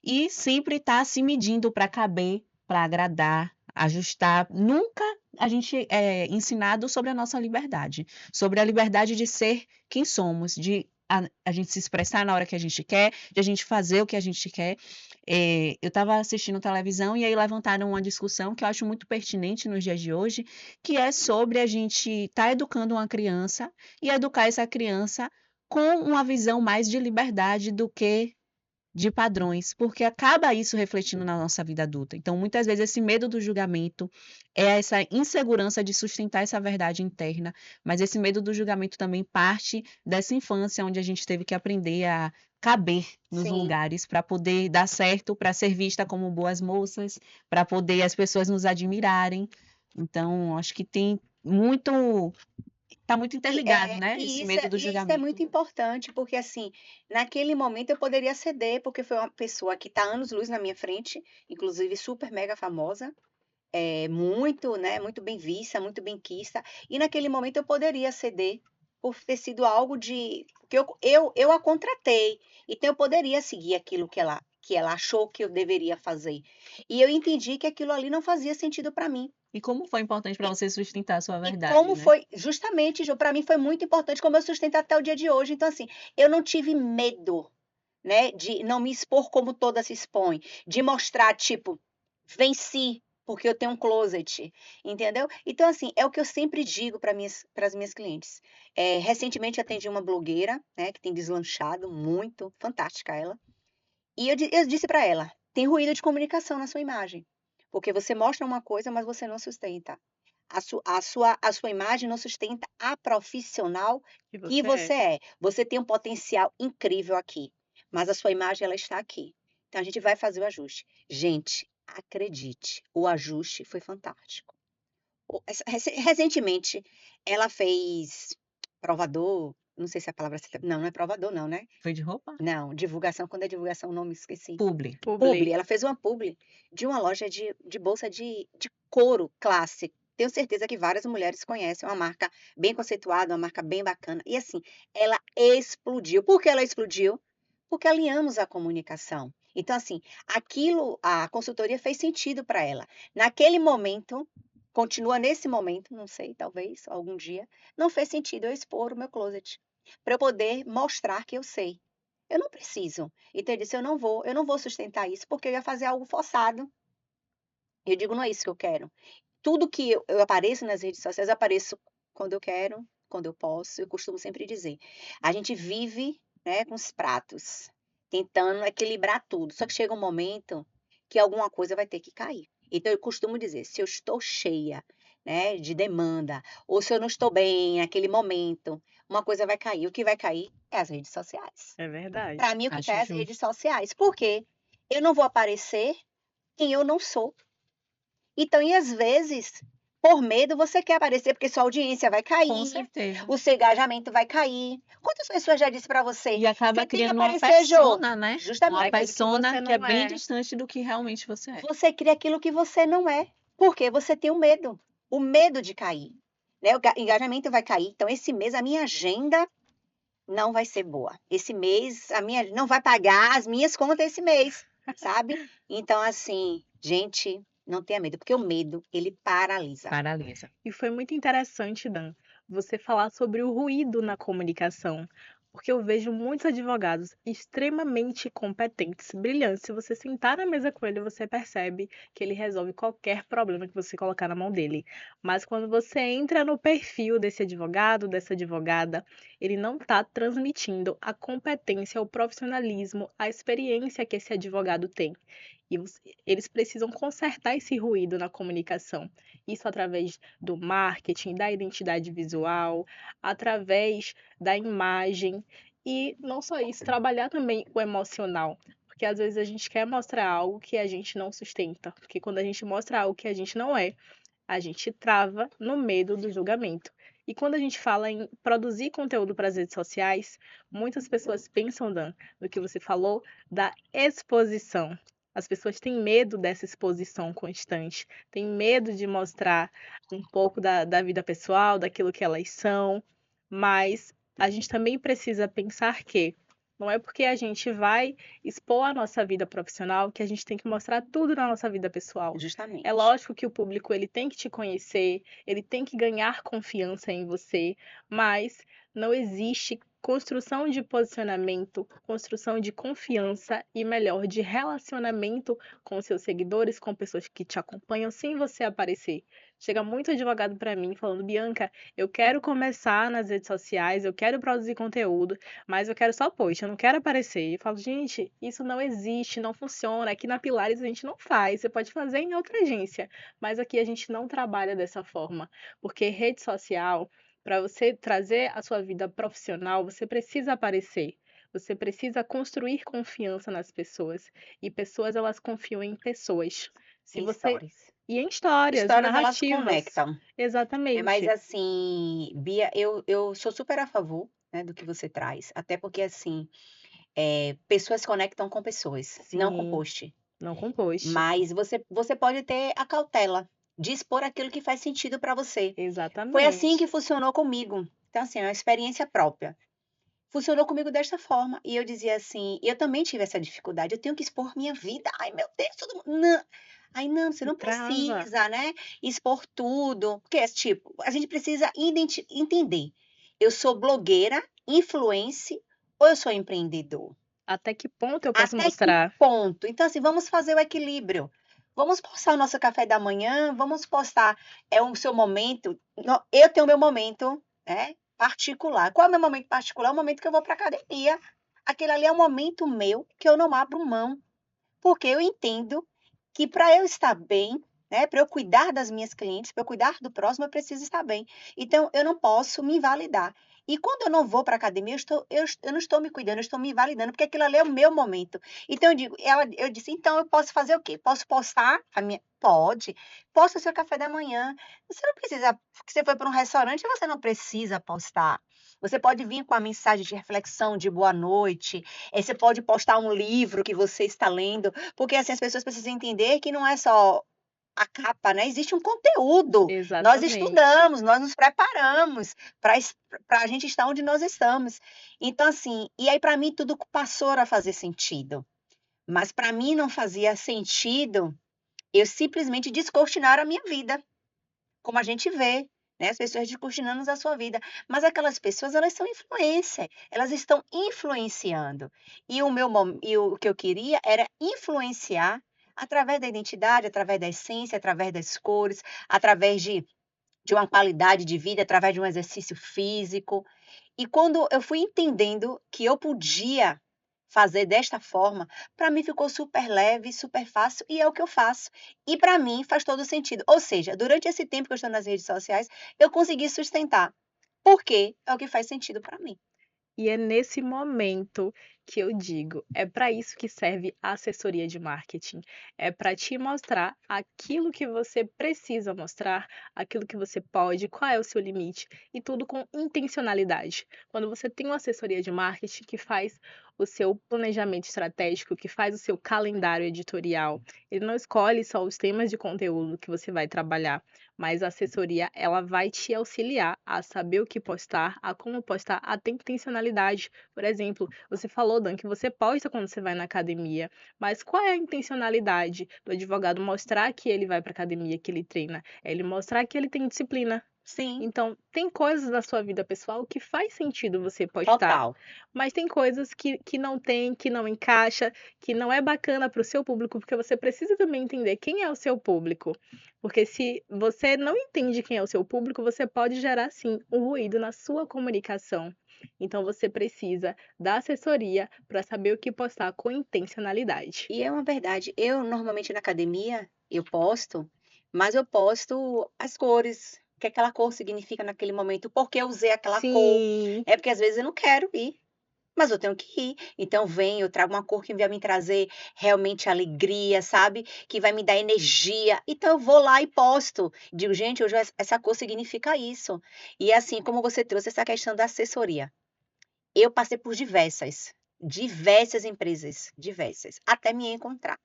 [SPEAKER 3] e sempre estar se medindo para caber, para agradar, ajustar. Nunca a gente é ensinado sobre a nossa liberdade, sobre a liberdade de ser quem somos, de a gente se expressar na hora que a gente quer, de a gente fazer o que a gente quer. Eu estava assistindo televisão e aí levantaram uma discussão que eu acho muito pertinente nos dias de hoje, que é sobre a gente estar educando uma criança e educar essa criança com uma visão mais de liberdade do que de padrões, porque acaba isso refletindo na nossa vida adulta. Então, muitas vezes, esse medo do julgamento é essa insegurança de sustentar essa verdade interna, mas esse medo do julgamento também parte dessa infância, onde a gente teve que aprender a caber nos
[SPEAKER 2] sim.
[SPEAKER 3] lugares para poder dar certo, para ser vista como boas moças, para poder as pessoas nos admirarem. Então, acho que tem muito, está muito interligado, né? Esse medo do
[SPEAKER 2] E isso é
[SPEAKER 3] julgamento.
[SPEAKER 2] muito importante, porque, assim, naquele momento eu poderia ceder, porque foi uma pessoa que está anos-luz na minha frente, inclusive super mega famosa, muito, né, muito bem vista, muito bem quista, e naquele momento eu poderia ceder, por ter sido algo de que eu a contratei, então eu poderia seguir aquilo que ela achou que eu deveria fazer. E eu entendi que aquilo ali não fazia sentido para mim.
[SPEAKER 3] E como foi importante para você sustentar a sua
[SPEAKER 2] E
[SPEAKER 3] verdade,
[SPEAKER 2] como
[SPEAKER 3] né?
[SPEAKER 2] foi justamente, Ju, para mim foi muito importante, como eu sustento até o dia de hoje. Então, assim, eu não tive medo, né, de não me expor como todas se expõem, de mostrar, tipo, venci, porque eu tenho um closet, entendeu? Então, assim, é o que eu sempre digo para as minhas clientes. Recentemente atendi uma blogueira, né, que tem deslanchado muito, fantástica ela, e eu disse para ela: "Tem ruído de comunicação na sua imagem, porque você mostra uma coisa, mas você não sustenta. A sua imagem não sustenta a profissional
[SPEAKER 1] Que
[SPEAKER 2] que
[SPEAKER 1] você
[SPEAKER 2] você
[SPEAKER 1] é.
[SPEAKER 2] é. Você tem um potencial incrível aqui, mas a sua imagem ela está aqui. Então a gente vai fazer o ajuste". Gente, acredite, o ajuste foi fantástico. Recentemente, ela fez provador, não sei se a palavra certa não, não é provador não, né?
[SPEAKER 3] Foi de roupa?
[SPEAKER 2] Não, divulgação, quando é divulgação, o nome esqueci.
[SPEAKER 3] Publi.
[SPEAKER 1] Publi.
[SPEAKER 2] Publi, ela fez uma publi de uma loja de bolsa de couro classe. Tenho certeza que várias mulheres conhecem, uma marca bem conceituada, uma marca bem bacana. E assim, ela explodiu. Por que ela explodiu? Porque alinhamos a comunicação. Então, assim, aquilo, a consultoria fez sentido para ela. Naquele momento, continua nesse momento, não sei, talvez algum dia, não fez sentido eu expor o meu closet, para eu poder mostrar que eu sei. Eu não preciso. Então ele disse: eu não vou sustentar isso, porque eu ia fazer algo forçado. Eu digo: "Não é isso que eu quero". Tudo que eu apareço nas redes sociais, eu apareço quando eu quero, quando eu posso. Eu costumo sempre dizer: a gente vive, né, com os pratos, tentando equilibrar tudo, só que chega um momento que alguma coisa vai ter que cair. Então eu costumo dizer: se eu estou cheia, né, de demanda, ou se eu não estou bem naquele momento, uma coisa vai cair. O que vai cair é as redes sociais.
[SPEAKER 1] É
[SPEAKER 2] Para
[SPEAKER 1] verdade.
[SPEAKER 2] mim, o que
[SPEAKER 3] Acho
[SPEAKER 2] cai é as redes
[SPEAKER 3] justo.
[SPEAKER 2] sociais, porque eu não vou aparecer quem eu não sou. Então, e às vezes, Por medo, você quer aparecer porque sua audiência vai
[SPEAKER 3] Com
[SPEAKER 2] cair,
[SPEAKER 3] certeza.
[SPEAKER 2] o seu engajamento vai cair. Quantas pessoas já disse para você?
[SPEAKER 3] E acaba
[SPEAKER 2] Você tem que
[SPEAKER 3] criando uma
[SPEAKER 2] aparecer, Jô.
[SPEAKER 3] persona, né? Uma
[SPEAKER 2] Justamente.
[SPEAKER 1] Aquilo que
[SPEAKER 3] persona
[SPEAKER 1] você
[SPEAKER 3] que é
[SPEAKER 1] não
[SPEAKER 3] bem
[SPEAKER 1] é.
[SPEAKER 3] distante do que realmente você é.
[SPEAKER 2] Você cria aquilo que você não é, porque você tem o medo de cair, né? Engajamento vai cair. Então, esse mês a minha agenda não vai ser boa. Esse mês a minha não vai pagar as minhas contas esse mês, sabe? Então, assim, gente, não tenha medo, porque o medo, ele paralisa.
[SPEAKER 3] Paralisa.
[SPEAKER 1] E foi muito interessante, Dan, você falar sobre o ruído na comunicação, porque eu vejo muitos advogados extremamente competentes, brilhantes. Se você sentar na mesa com ele, você percebe que ele resolve qualquer problema que você colocar na mão dele. Mas quando você entra no perfil desse advogado, dessa advogada, ele não está transmitindo a competência, o profissionalismo, a experiência que esse advogado tem. E eles precisam consertar esse ruído na comunicação. Isso através do marketing, da identidade visual, através da imagem e não só isso, trabalhar também o emocional, porque às vezes a gente quer mostrar algo que a gente não sustenta, porque quando a gente mostra algo que a gente não é, a gente trava no medo do julgamento. E quando a gente fala em produzir conteúdo para as redes sociais, muitas pessoas pensam, Dan, no que você falou, da exposição. As pessoas têm medo dessa exposição constante, têm medo de mostrar um pouco da vida pessoal, daquilo que elas são, mas a gente também precisa pensar que não é porque a gente vai expor a nossa vida profissional que a gente tem que mostrar tudo na nossa vida pessoal.
[SPEAKER 2] Justamente.
[SPEAKER 1] É lógico que o público ele tem que te conhecer, ele tem que ganhar confiança em você, mas não existe construção de posicionamento, construção de confiança e melhor de relacionamento com seus seguidores, com pessoas que te acompanham sem você aparecer. Chega muito advogado para mim falando: Bianca, eu quero começar nas redes sociais, eu quero produzir conteúdo, mas eu quero só post, eu não quero aparecer. E eu falo: gente, isso não existe, não funciona. Aqui na Pilares a gente não faz. Você pode fazer em outra agência, mas aqui a gente não trabalha dessa forma, porque rede social, para você trazer a sua vida profissional, você precisa aparecer. Você precisa construir confiança nas pessoas. E pessoas, elas confiam em pessoas. Se
[SPEAKER 2] Em
[SPEAKER 1] você
[SPEAKER 2] stories.
[SPEAKER 1] e em histórias,
[SPEAKER 2] Histórias, elas
[SPEAKER 1] narrativas.
[SPEAKER 2] conectam. Mas
[SPEAKER 1] Exatamente.
[SPEAKER 2] assim, Bia, eu sou super a favor, né, do que você traz. Até porque, assim, pessoas conectam com pessoas, não com
[SPEAKER 1] Sim,
[SPEAKER 2] post.
[SPEAKER 1] não com post.
[SPEAKER 2] Mas você pode ter a cautela de expor aquilo que faz sentido para você. Foi assim que
[SPEAKER 1] Exatamente.
[SPEAKER 2] funcionou comigo. Então, assim, é uma experiência própria. Funcionou comigo desta forma. E eu dizia assim, eu também tive essa dificuldade, eu tenho que expor minha vida. Ai, meu Deus, todo mundo. Não. Aí, não, você não
[SPEAKER 1] Trava.
[SPEAKER 2] precisa, né? Expor tudo. Porque, tipo, a gente precisa entender. Eu sou blogueira, influencer ou eu sou empreendedor?
[SPEAKER 1] Até que ponto eu posso
[SPEAKER 2] Até que
[SPEAKER 1] mostrar?
[SPEAKER 2] ponto? Então, assim, vamos fazer o equilíbrio. Vamos postar o nosso café da manhã, vamos postar o seu momento. Eu tenho o meu momento, né, particular. Qual é o meu momento particular? É o momento que eu vou para academia. Aquele ali é um momento meu que eu não abro mão, porque eu entendo que para eu estar bem, né, para eu cuidar das minhas clientes, para eu cuidar do próximo, eu preciso estar bem. Então, eu não posso me invalidar. E quando eu não vou para a academia, eu não estou me cuidando, eu estou me invalidando, porque aquilo ali é o meu momento. Então, eu disse, então eu posso fazer o quê? Posso postar a minha. Pode. Posta o seu café da manhã. Você não precisa. Que você foi para um restaurante, você não precisa postar. Você pode vir com a mensagem de reflexão, de boa noite. Você pode postar um livro que você está lendo. Porque assim as pessoas precisam entender que não é só a capa, né? Existe um conteúdo. Nós
[SPEAKER 1] Exatamente.
[SPEAKER 2] estudamos, nós nos preparamos para a gente estar onde nós estamos. Então, assim, e aí para mim tudo passou a fazer sentido. Mas para mim não fazia sentido eu simplesmente descortinar a minha vida, como a gente vê. Né, as pessoas descortinando a sua vida. Mas aquelas pessoas, elas são influência, elas estão influenciando. E o que eu queria era influenciar através da identidade, através da essência, através das cores, através de uma qualidade de vida, através de um exercício físico. E quando eu fui entendendo que eu podia fazer desta forma, para mim ficou super leve, super fácil e é o que eu faço. E para mim faz todo sentido. Ou seja, durante esse tempo que eu estou nas redes sociais, eu consegui sustentar. Porque é o que faz sentido para mim.
[SPEAKER 1] E é nesse momento que eu digo, é para isso que serve a assessoria de marketing. É para te mostrar aquilo que você precisa mostrar, aquilo que você pode, qual é o seu limite, e tudo com intencionalidade. Quando você tem uma assessoria de marketing que faz o seu planejamento estratégico, que faz o seu calendário editorial, ele não escolhe só os temas de conteúdo que você vai trabalhar, mas a assessoria ela vai te auxiliar a saber o que postar, a como postar, a ter intencionalidade. Por exemplo, você falou, Dan, que você posta quando você vai na academia, mas qual é a intencionalidade do advogado mostrar que ele vai para academia, que ele treina? É ele mostrar que ele tem disciplina.
[SPEAKER 2] Sim,
[SPEAKER 1] Então, tem coisas da sua vida pessoal que faz sentido você postar,
[SPEAKER 2] total.
[SPEAKER 1] mas tem coisas que não tem, que não encaixa, que não é bacana para o seu público, porque você precisa também entender quem é o seu público. Porque se você não entende quem é o seu público, você pode gerar, sim, um ruído na sua comunicação. Então, você precisa da assessoria para saber o que postar com intencionalidade.
[SPEAKER 2] E é uma verdade. Eu, normalmente, na academia, eu posto, mas eu posto as cores, o que aquela cor significa naquele momento, por que eu usei aquela cor.
[SPEAKER 1] Sim,
[SPEAKER 2] É porque às vezes eu não quero ir, mas eu tenho que ir. Então vem, eu trago uma cor que vai me trazer realmente alegria, sabe? Que vai me dar energia. Então eu vou lá e posto. Digo, gente, hoje essa cor significa isso. E assim como você trouxe essa questão da assessoria. Eu passei por diversas empresas, diversas, até me encontrar.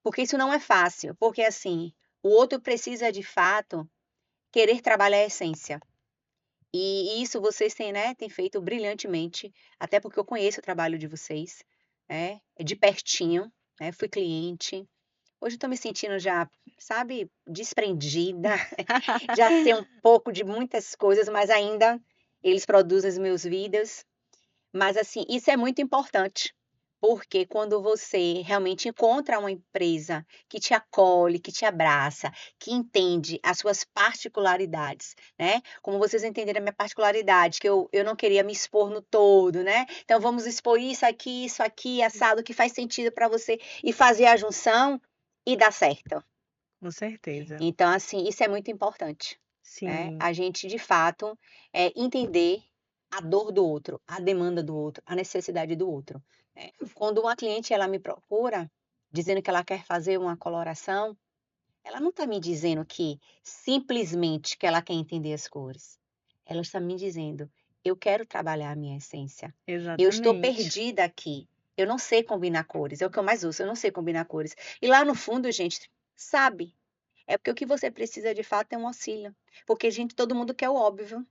[SPEAKER 2] Porque isso não é fácil, porque assim, o outro precisa de fato querer trabalhar a essência. E isso vocês têm, né, têm feito brilhantemente, até porque eu conheço o trabalho de vocês, né, de pertinho, né, fui cliente. Hoje estou me sentindo já, sabe, desprendida, já sei um pouco de muitas coisas, mas ainda eles produzem os meus vídeos. Mas assim, isso é muito importante, porque quando você realmente encontra uma empresa que te acolhe, que te abraça, que entende as suas particularidades, né? Como vocês entenderam a minha particularidade, que eu não queria me expor no todo, né? Então vamos expor isso aqui, assado, que faz sentido para você e fazer a junção e dar certo.
[SPEAKER 1] com certeza.
[SPEAKER 2] Então, assim, isso é muito importante, né?
[SPEAKER 1] Sim,
[SPEAKER 2] A gente, de fato, entender a dor do outro, a demanda do outro, a necessidade do outro, né? Quando uma cliente ela me procura, dizendo que ela quer fazer uma coloração, ela não está me dizendo que simplesmente que ela quer entender as cores. Ela está me dizendo, eu quero trabalhar a minha essência. Eu estou
[SPEAKER 1] exatamente.
[SPEAKER 2] perdida aqui. Eu não sei combinar cores. É o que eu mais uso. Eu não sei combinar cores. E lá no fundo, gente, sabe? É porque o que você precisa de fato é um auxílio. Porque, gente, todo mundo quer o óbvio.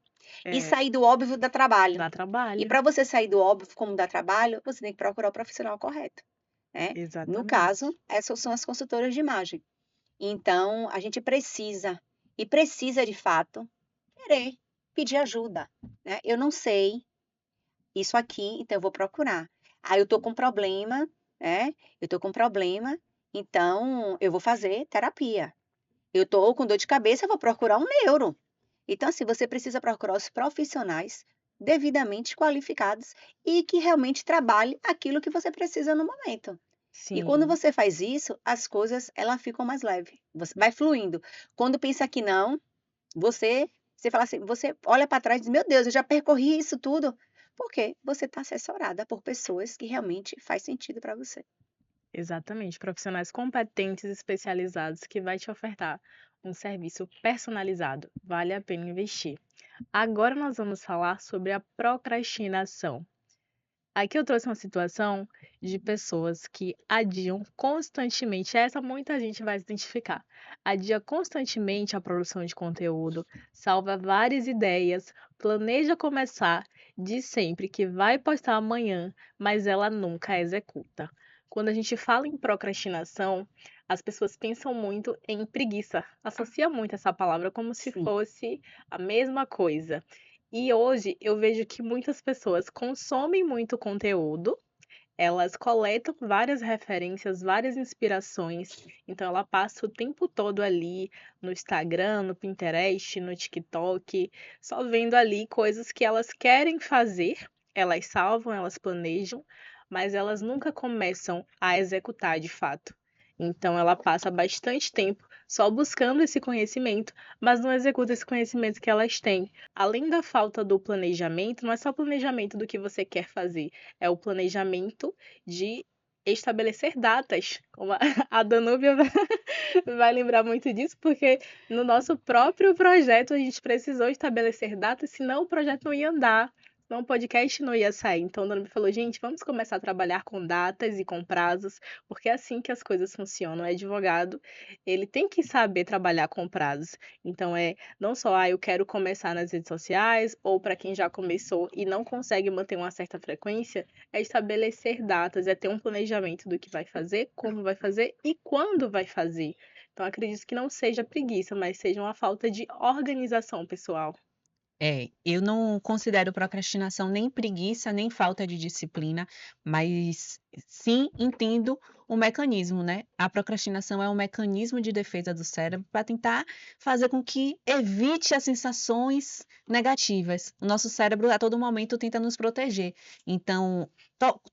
[SPEAKER 2] E
[SPEAKER 1] É,
[SPEAKER 2] sair do óbvio dá trabalho.
[SPEAKER 1] dá
[SPEAKER 2] E
[SPEAKER 1] trabalho.
[SPEAKER 2] para você sair do óbvio como dá trabalho, você tem que procurar o profissional correto, né? No
[SPEAKER 1] Exatamente.
[SPEAKER 2] caso, essas são as consultoras de imagem. Então, a gente precisa, e precisa de fato, querer pedir ajuda, né? Eu não sei isso aqui, então eu vou procurar. Ah, eu tô com problema, né? Eu tô com problema, então eu vou fazer terapia. Eu tô com dor de cabeça, eu vou procurar um neuro. Então, assim, você precisa procurar os profissionais devidamente qualificados e que realmente trabalhe aquilo que você precisa no momento. E quando
[SPEAKER 1] Sim,
[SPEAKER 2] você faz isso, as coisas elas ficam mais leves. Você vai fluindo. Quando pensa que não, você fala assim, você olha para trás e diz, meu Deus, eu já percorri isso tudo. Porque você está assessorada por pessoas que realmente faz sentido para você.
[SPEAKER 1] exatamente. Profissionais competentes, especializados, que vai te ofertar um serviço personalizado. Vale a pena investir. Agora nós vamos falar sobre a procrastinação. Aqui eu trouxe uma situação de pessoas que adiam constantemente, essa muita gente vai se identificar. Adia constantemente a produção de conteúdo, salva várias ideias, planeja começar, diz sempre que vai postar amanhã, mas ela nunca executa. Quando a gente fala em procrastinação, as pessoas pensam muito em preguiça, associa muito essa palavra como se
[SPEAKER 2] Sim.
[SPEAKER 1] fosse a mesma coisa. E hoje eu vejo que muitas pessoas consomem muito conteúdo, elas coletam várias referências, várias inspirações, então ela passa o tempo todo ali no Instagram, no Pinterest, no TikTok, só vendo ali coisas que elas querem fazer, elas salvam, elas planejam, mas elas nunca começam a executar de fato. Então ela passa bastante tempo só buscando esse conhecimento, mas não executam esse conhecimento que elas têm. Além da falta do planejamento, não é só planejamento do que você quer fazer, é o planejamento de estabelecer datas. Como a Danúbia vai lembrar muito disso, porque no nosso próprio projeto a gente precisou estabelecer datas, senão o projeto não ia andar, senão o podcast não ia sair. Então a Danúbia falou, gente, vamos começar a trabalhar com datas e com prazos, porque é assim que as coisas funcionam. O advogado, ele tem que saber trabalhar com prazos. Então não só, eu quero começar nas redes sociais, ou para quem já começou e não consegue manter uma certa frequência, é estabelecer datas, é ter um planejamento do que vai fazer, como vai fazer e quando vai fazer. Então, acredito que não seja preguiça, mas seja uma falta de organização pessoal.
[SPEAKER 3] Eu não considero procrastinação nem preguiça, nem falta de disciplina, mas sim entendo o mecanismo, né? A procrastinação é um mecanismo de defesa do cérebro para tentar fazer com que evite as sensações negativas. O nosso cérebro a todo momento tenta nos proteger. Então,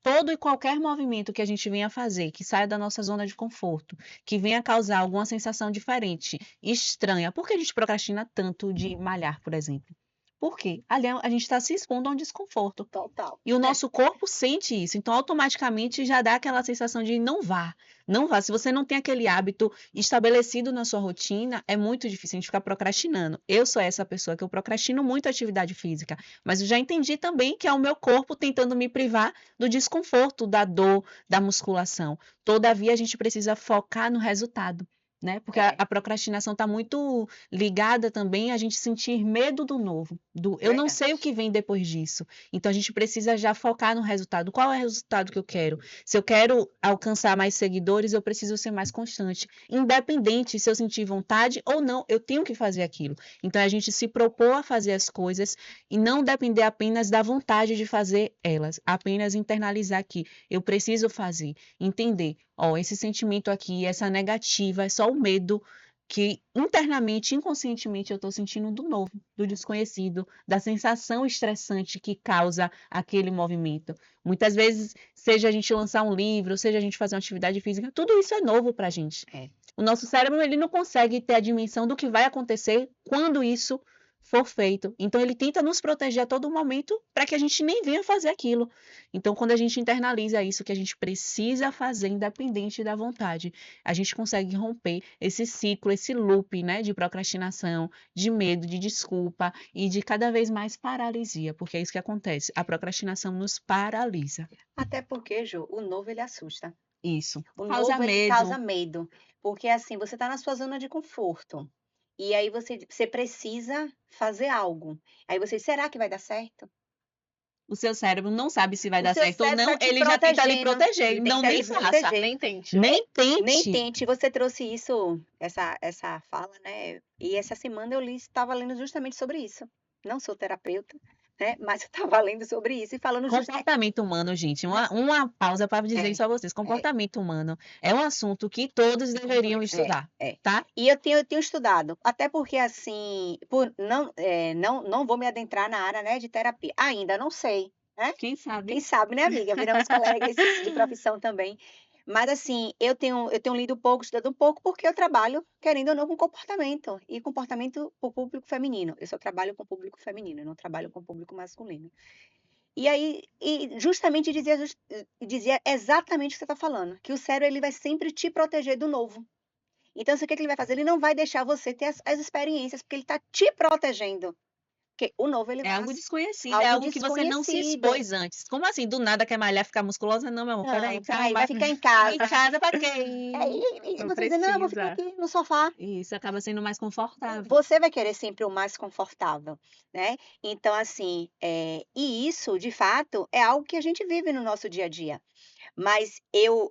[SPEAKER 3] todo e qualquer movimento que a gente venha fazer, que saia da nossa zona de conforto, que venha causar alguma sensação diferente, estranha, por que a gente procrastina tanto de malhar, por exemplo? Por quê? Ali a gente está se expondo a um desconforto.
[SPEAKER 2] Total.
[SPEAKER 3] E o nosso corpo sente isso. Então, automaticamente já dá aquela sensação de não vá. Não vá. Se você não tem aquele hábito estabelecido na sua rotina, é muito difícil a gente ficar procrastinando. Eu sou essa pessoa que eu procrastino muito a atividade física, mas eu já entendi também que é o meu corpo tentando me privar do desconforto, da dor, da musculação. Todavia, a gente precisa focar no resultado. Né? Porque a procrastinação está muito ligada também a gente sentir medo do novo, do eu não sei o que vem depois disso. Então a gente precisa já focar no resultado. Qual é o resultado que eu quero? Se eu quero alcançar mais seguidores, eu preciso ser mais constante. Independente se eu sentir vontade ou não, eu tenho que fazer aquilo. Então a gente se propor a fazer as coisas e não depender apenas da vontade de fazer elas, apenas internalizar que eu preciso fazer, entender. Esse sentimento aqui, essa negativa, é só o medo que internamente, inconscientemente, eu estou sentindo do novo, do desconhecido, da sensação estressante que causa aquele movimento. Muitas vezes, seja a gente lançar um livro, seja a gente fazer uma atividade física, tudo isso é novo para a gente. O nosso cérebro ele não consegue ter a dimensão do que vai acontecer quando isso for feito. Então, ele tenta nos proteger a todo momento para que a gente nem venha fazer aquilo. Então, quando a gente internaliza isso que a gente precisa fazer, independente da vontade, a gente consegue romper esse ciclo, esse loop, né, de procrastinação, de medo, de desculpa e de cada vez mais paralisia, porque é isso que acontece. A procrastinação nos paralisa.
[SPEAKER 2] Até porque, Jô, o novo ele assusta.
[SPEAKER 3] Isso.
[SPEAKER 2] O
[SPEAKER 3] Causa
[SPEAKER 2] novo ele
[SPEAKER 3] medo.
[SPEAKER 2] causa medo, porque assim, você está na sua zona de conforto. E aí você precisa fazer algo. Aí você, será que vai dar certo?
[SPEAKER 3] O seu cérebro não sabe se vai
[SPEAKER 2] O
[SPEAKER 3] dar
[SPEAKER 2] seu
[SPEAKER 3] certo ou
[SPEAKER 2] cérebro
[SPEAKER 3] não,
[SPEAKER 2] vai te
[SPEAKER 3] ele já tenta lhe
[SPEAKER 2] protegendo.
[SPEAKER 3] proteger.
[SPEAKER 1] Ele
[SPEAKER 3] Não,
[SPEAKER 1] tenta
[SPEAKER 3] nem
[SPEAKER 1] lhe
[SPEAKER 3] faça.
[SPEAKER 1] proteger. Nem tente.
[SPEAKER 3] Nem
[SPEAKER 2] Nem
[SPEAKER 3] tente.
[SPEAKER 2] tente. Você trouxe isso, essa fala, né? E essa semana estava lendo justamente sobre isso. Não sou terapeuta, né? Mas eu estava lendo sobre isso e falando justamente.
[SPEAKER 3] Comportamento humano, gente. Uma pausa para dizer isso a vocês. Comportamento humano é um assunto que todos deveriam estudar, tá?
[SPEAKER 2] E eu tenho estudado, até porque assim, não vou me adentrar na área, né, de terapia. Ainda não sei, né?
[SPEAKER 3] Quem sabe?
[SPEAKER 2] Quem sabe, né, amiga? Viramos colegas de profissão também. Mas assim, eu tenho lido pouco, estudado um pouco, porque eu trabalho, querendo ou não, com comportamento. E comportamento para o público feminino. Eu só trabalho com público feminino, eu não trabalho com público masculino. E aí, justamente dizia exatamente o que você está falando, que o cérebro ele vai sempre te proteger do novo. Então, o que que ele vai fazer? Ele não vai deixar você ter as experiências, porque ele está te protegendo. Porque o novo ele
[SPEAKER 3] É
[SPEAKER 2] vai
[SPEAKER 3] algo desconhecido, é
[SPEAKER 2] algo
[SPEAKER 3] algo que você não se
[SPEAKER 2] desconhecido.
[SPEAKER 3] expôs antes. Como assim? Do nada quer malhar, ficar musculosa? Não, meu amor, peraí,
[SPEAKER 2] Não, peraí,
[SPEAKER 3] calma.
[SPEAKER 2] vai ficar em casa.
[SPEAKER 3] Em casa pra quê?
[SPEAKER 2] Aí
[SPEAKER 1] Não
[SPEAKER 2] você diz, não, eu vou ficar
[SPEAKER 1] precisa.
[SPEAKER 2] aqui no sofá.
[SPEAKER 3] Isso acaba sendo mais confortável.
[SPEAKER 2] Você vai querer sempre o mais confortável, né? Então, assim, e isso, de fato, é algo que a gente vive no nosso dia a dia. Mas eu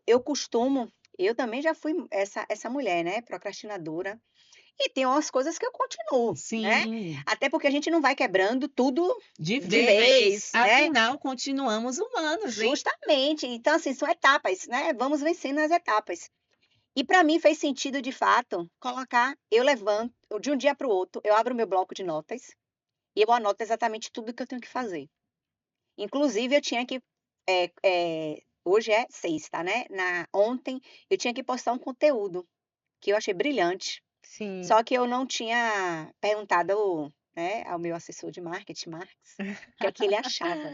[SPEAKER 2] também já fui essa mulher, né, procrastinadora, e tem umas coisas que eu continuo, né?
[SPEAKER 3] Sim,
[SPEAKER 2] Até porque a gente não vai quebrando tudo
[SPEAKER 3] de
[SPEAKER 2] de
[SPEAKER 3] vez.
[SPEAKER 2] vez, né?
[SPEAKER 3] Afinal, continuamos humanos, hein?
[SPEAKER 2] Justamente. Então, assim, são etapas, né? Vamos vencendo as etapas. E para mim fez sentido, de fato, eu levanto, de um dia para o outro, eu abro meu bloco de notas e eu anoto exatamente tudo que eu tenho que fazer. Inclusive, eu tinha que, hoje é sexta, né? Ontem eu tinha que postar um conteúdo que eu achei brilhante.
[SPEAKER 1] Sim.
[SPEAKER 2] Só que eu não tinha perguntado, né, ao meu assessor de marketing, Marcos, o que é que ele achava.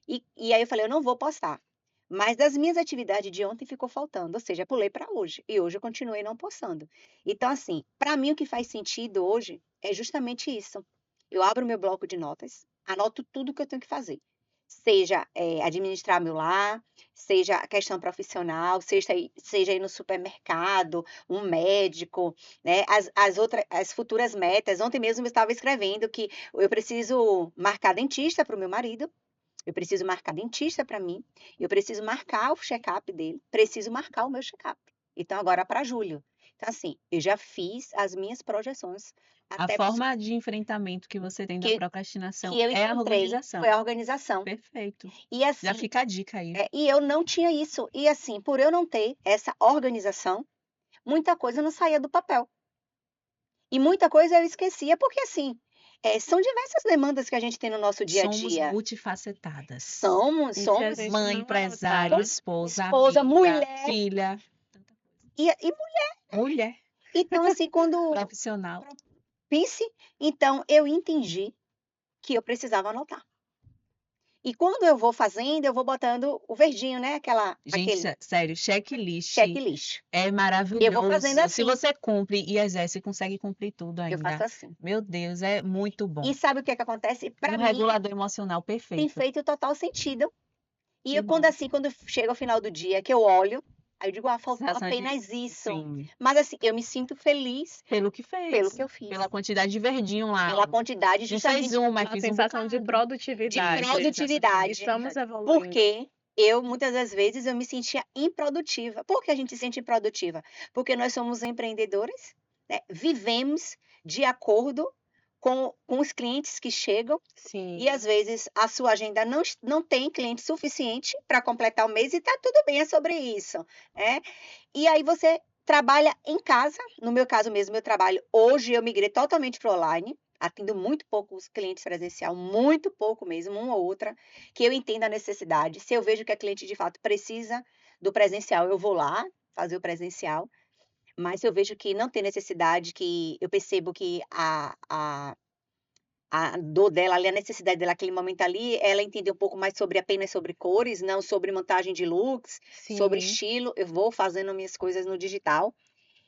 [SPEAKER 2] E aí eu falei: "Eu não vou postar". Mas das minhas atividades de ontem ficou faltando, ou seja, pulei para hoje, e hoje eu continuei não postando. Então assim, para mim o que faz sentido hoje é justamente isso. Eu abro meu bloco de notas, anoto tudo que eu tenho que fazer, seja, administrar meu lar, seja a questão profissional, seja ir no supermercado, um médico, né, as futuras metas. Ontem mesmo eu estava escrevendo que eu preciso marcar dentista para o meu marido, eu preciso marcar dentista para mim, eu preciso marcar o check-up dele, preciso marcar o meu check-up. Então agora para julho. Então assim, eu já fiz as minhas projeções,
[SPEAKER 3] A
[SPEAKER 2] até
[SPEAKER 3] forma de enfrentamento que você tem da
[SPEAKER 2] que
[SPEAKER 3] procrastinação
[SPEAKER 2] que eu
[SPEAKER 3] é a
[SPEAKER 2] encontrei
[SPEAKER 3] organização.
[SPEAKER 2] foi a organização.
[SPEAKER 3] Perfeito.
[SPEAKER 2] E
[SPEAKER 3] Já
[SPEAKER 2] assim,
[SPEAKER 3] fica a dica aí.
[SPEAKER 2] e eu não tinha isso. E assim, por eu não ter essa organização, muita coisa não saía do papel. E muita coisa eu esquecia, porque assim, são diversas demandas que a gente tem no nosso dia a
[SPEAKER 3] Somos
[SPEAKER 2] dia.
[SPEAKER 3] multifacetadas.
[SPEAKER 1] E se a
[SPEAKER 2] Somos
[SPEAKER 1] gente
[SPEAKER 3] Mãe,
[SPEAKER 1] não
[SPEAKER 3] empresário,
[SPEAKER 1] anotar,
[SPEAKER 3] esposa,
[SPEAKER 2] esposa,
[SPEAKER 3] amiga,
[SPEAKER 2] mulher
[SPEAKER 3] filha,
[SPEAKER 2] e
[SPEAKER 3] mulher,
[SPEAKER 2] então assim, quando
[SPEAKER 3] profissional.
[SPEAKER 2] pense, então eu entendi que eu precisava anotar. E quando eu vou fazendo, eu vou botando o verdinho, né,
[SPEAKER 3] Gente,
[SPEAKER 2] aquele
[SPEAKER 3] sério, checklist
[SPEAKER 2] checklist.
[SPEAKER 3] é
[SPEAKER 2] Eu vou fazendo
[SPEAKER 3] maravilhoso. Se
[SPEAKER 2] assim,
[SPEAKER 3] você cumpre e exerce, consegue cumprir tudo
[SPEAKER 2] eu faço
[SPEAKER 3] ainda.
[SPEAKER 2] assim.
[SPEAKER 3] Meu Deus, é muito bom.
[SPEAKER 2] E sabe o que é que acontece?
[SPEAKER 3] E
[SPEAKER 2] Para
[SPEAKER 3] um
[SPEAKER 2] mim
[SPEAKER 3] regulador emocional
[SPEAKER 2] tem
[SPEAKER 3] perfeito.
[SPEAKER 2] feito total sentido. E
[SPEAKER 3] Que
[SPEAKER 2] eu, quando
[SPEAKER 3] bom.
[SPEAKER 2] assim, quando chega ao final do dia, que eu olho, aí eu digo: "Ah, faltou
[SPEAKER 3] Sensação de
[SPEAKER 2] apenas isso".
[SPEAKER 3] sim,
[SPEAKER 2] Mas assim, eu me sinto feliz
[SPEAKER 3] pelo que
[SPEAKER 2] pelo
[SPEAKER 3] fez,
[SPEAKER 2] que eu fiz,
[SPEAKER 3] pela quantidade de verdinho lá.
[SPEAKER 2] pela quantidade
[SPEAKER 3] Não fez
[SPEAKER 2] justamente
[SPEAKER 3] um, mas
[SPEAKER 1] a
[SPEAKER 3] fiz um
[SPEAKER 1] sensação de
[SPEAKER 3] bocado.
[SPEAKER 2] de
[SPEAKER 1] produtividade.
[SPEAKER 2] produtividade,
[SPEAKER 1] Estamos evoluindo.
[SPEAKER 2] porque eu, muitas das vezes, eu me sentia improdutiva. Por que a gente se sente improdutiva? Porque nós somos empreendedores, né, vivemos de acordo com os clientes que chegam, e
[SPEAKER 1] Sim,
[SPEAKER 2] às vezes a sua agenda não tem cliente suficiente para completar o mês e está tudo bem, é sobre isso, né. E aí você trabalha em casa, no meu caso mesmo, eu trabalho hoje eu migrei totalmente para o online, atendo muito poucos clientes presencial, muito pouco mesmo, uma ou outra, que eu entendo a necessidade. Se eu vejo que a cliente de fato precisa do presencial, eu vou lá fazer o presencial, mas se eu vejo que não tem necessidade, que eu percebo que a dor dela ali, a necessidade dela naquele momento ali, ela entender um pouco mais sobre apenas sobre cores, não sobre montagem de looks, sobre
[SPEAKER 1] sim.
[SPEAKER 2] estilo, eu vou fazendo minhas coisas no digital.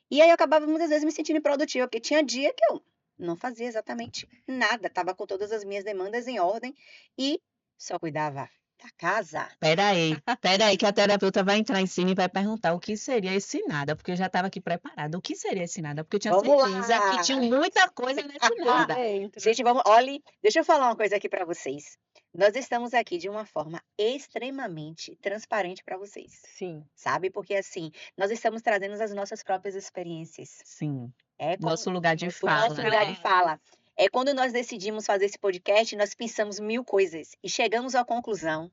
[SPEAKER 2] E aí eu acabava muitas vezes me sentindo improdutiva, porque tinha dia que eu não fazia exatamente nada, estava com todas as minhas demandas em ordem e só cuidava da casa.
[SPEAKER 3] Espera aí, que a terapeuta vai entrar em cima e vai perguntar o que seria esse nada, porque eu já estava aqui preparada. O que seria esse nada? Porque eu tinha
[SPEAKER 2] Vamos
[SPEAKER 3] certeza que
[SPEAKER 2] lá!
[SPEAKER 3] tinha muita coisa nesse
[SPEAKER 1] Tô
[SPEAKER 3] nada.
[SPEAKER 1] dentro.
[SPEAKER 2] Gente, vamos, olhe, deixa eu falar uma coisa aqui para vocês. Nós estamos aqui de uma forma extremamente transparente para vocês.
[SPEAKER 1] Sim,
[SPEAKER 2] Sabe, porque assim, nós estamos trazendo as nossas próprias experiências.
[SPEAKER 3] Sim,
[SPEAKER 2] É como
[SPEAKER 3] nosso lugar de
[SPEAKER 2] o nosso
[SPEAKER 3] fala,
[SPEAKER 2] lugar de
[SPEAKER 3] né?
[SPEAKER 2] fala. É quando nós decidimos fazer esse podcast, nós pensamos mil coisas e chegamos à conclusão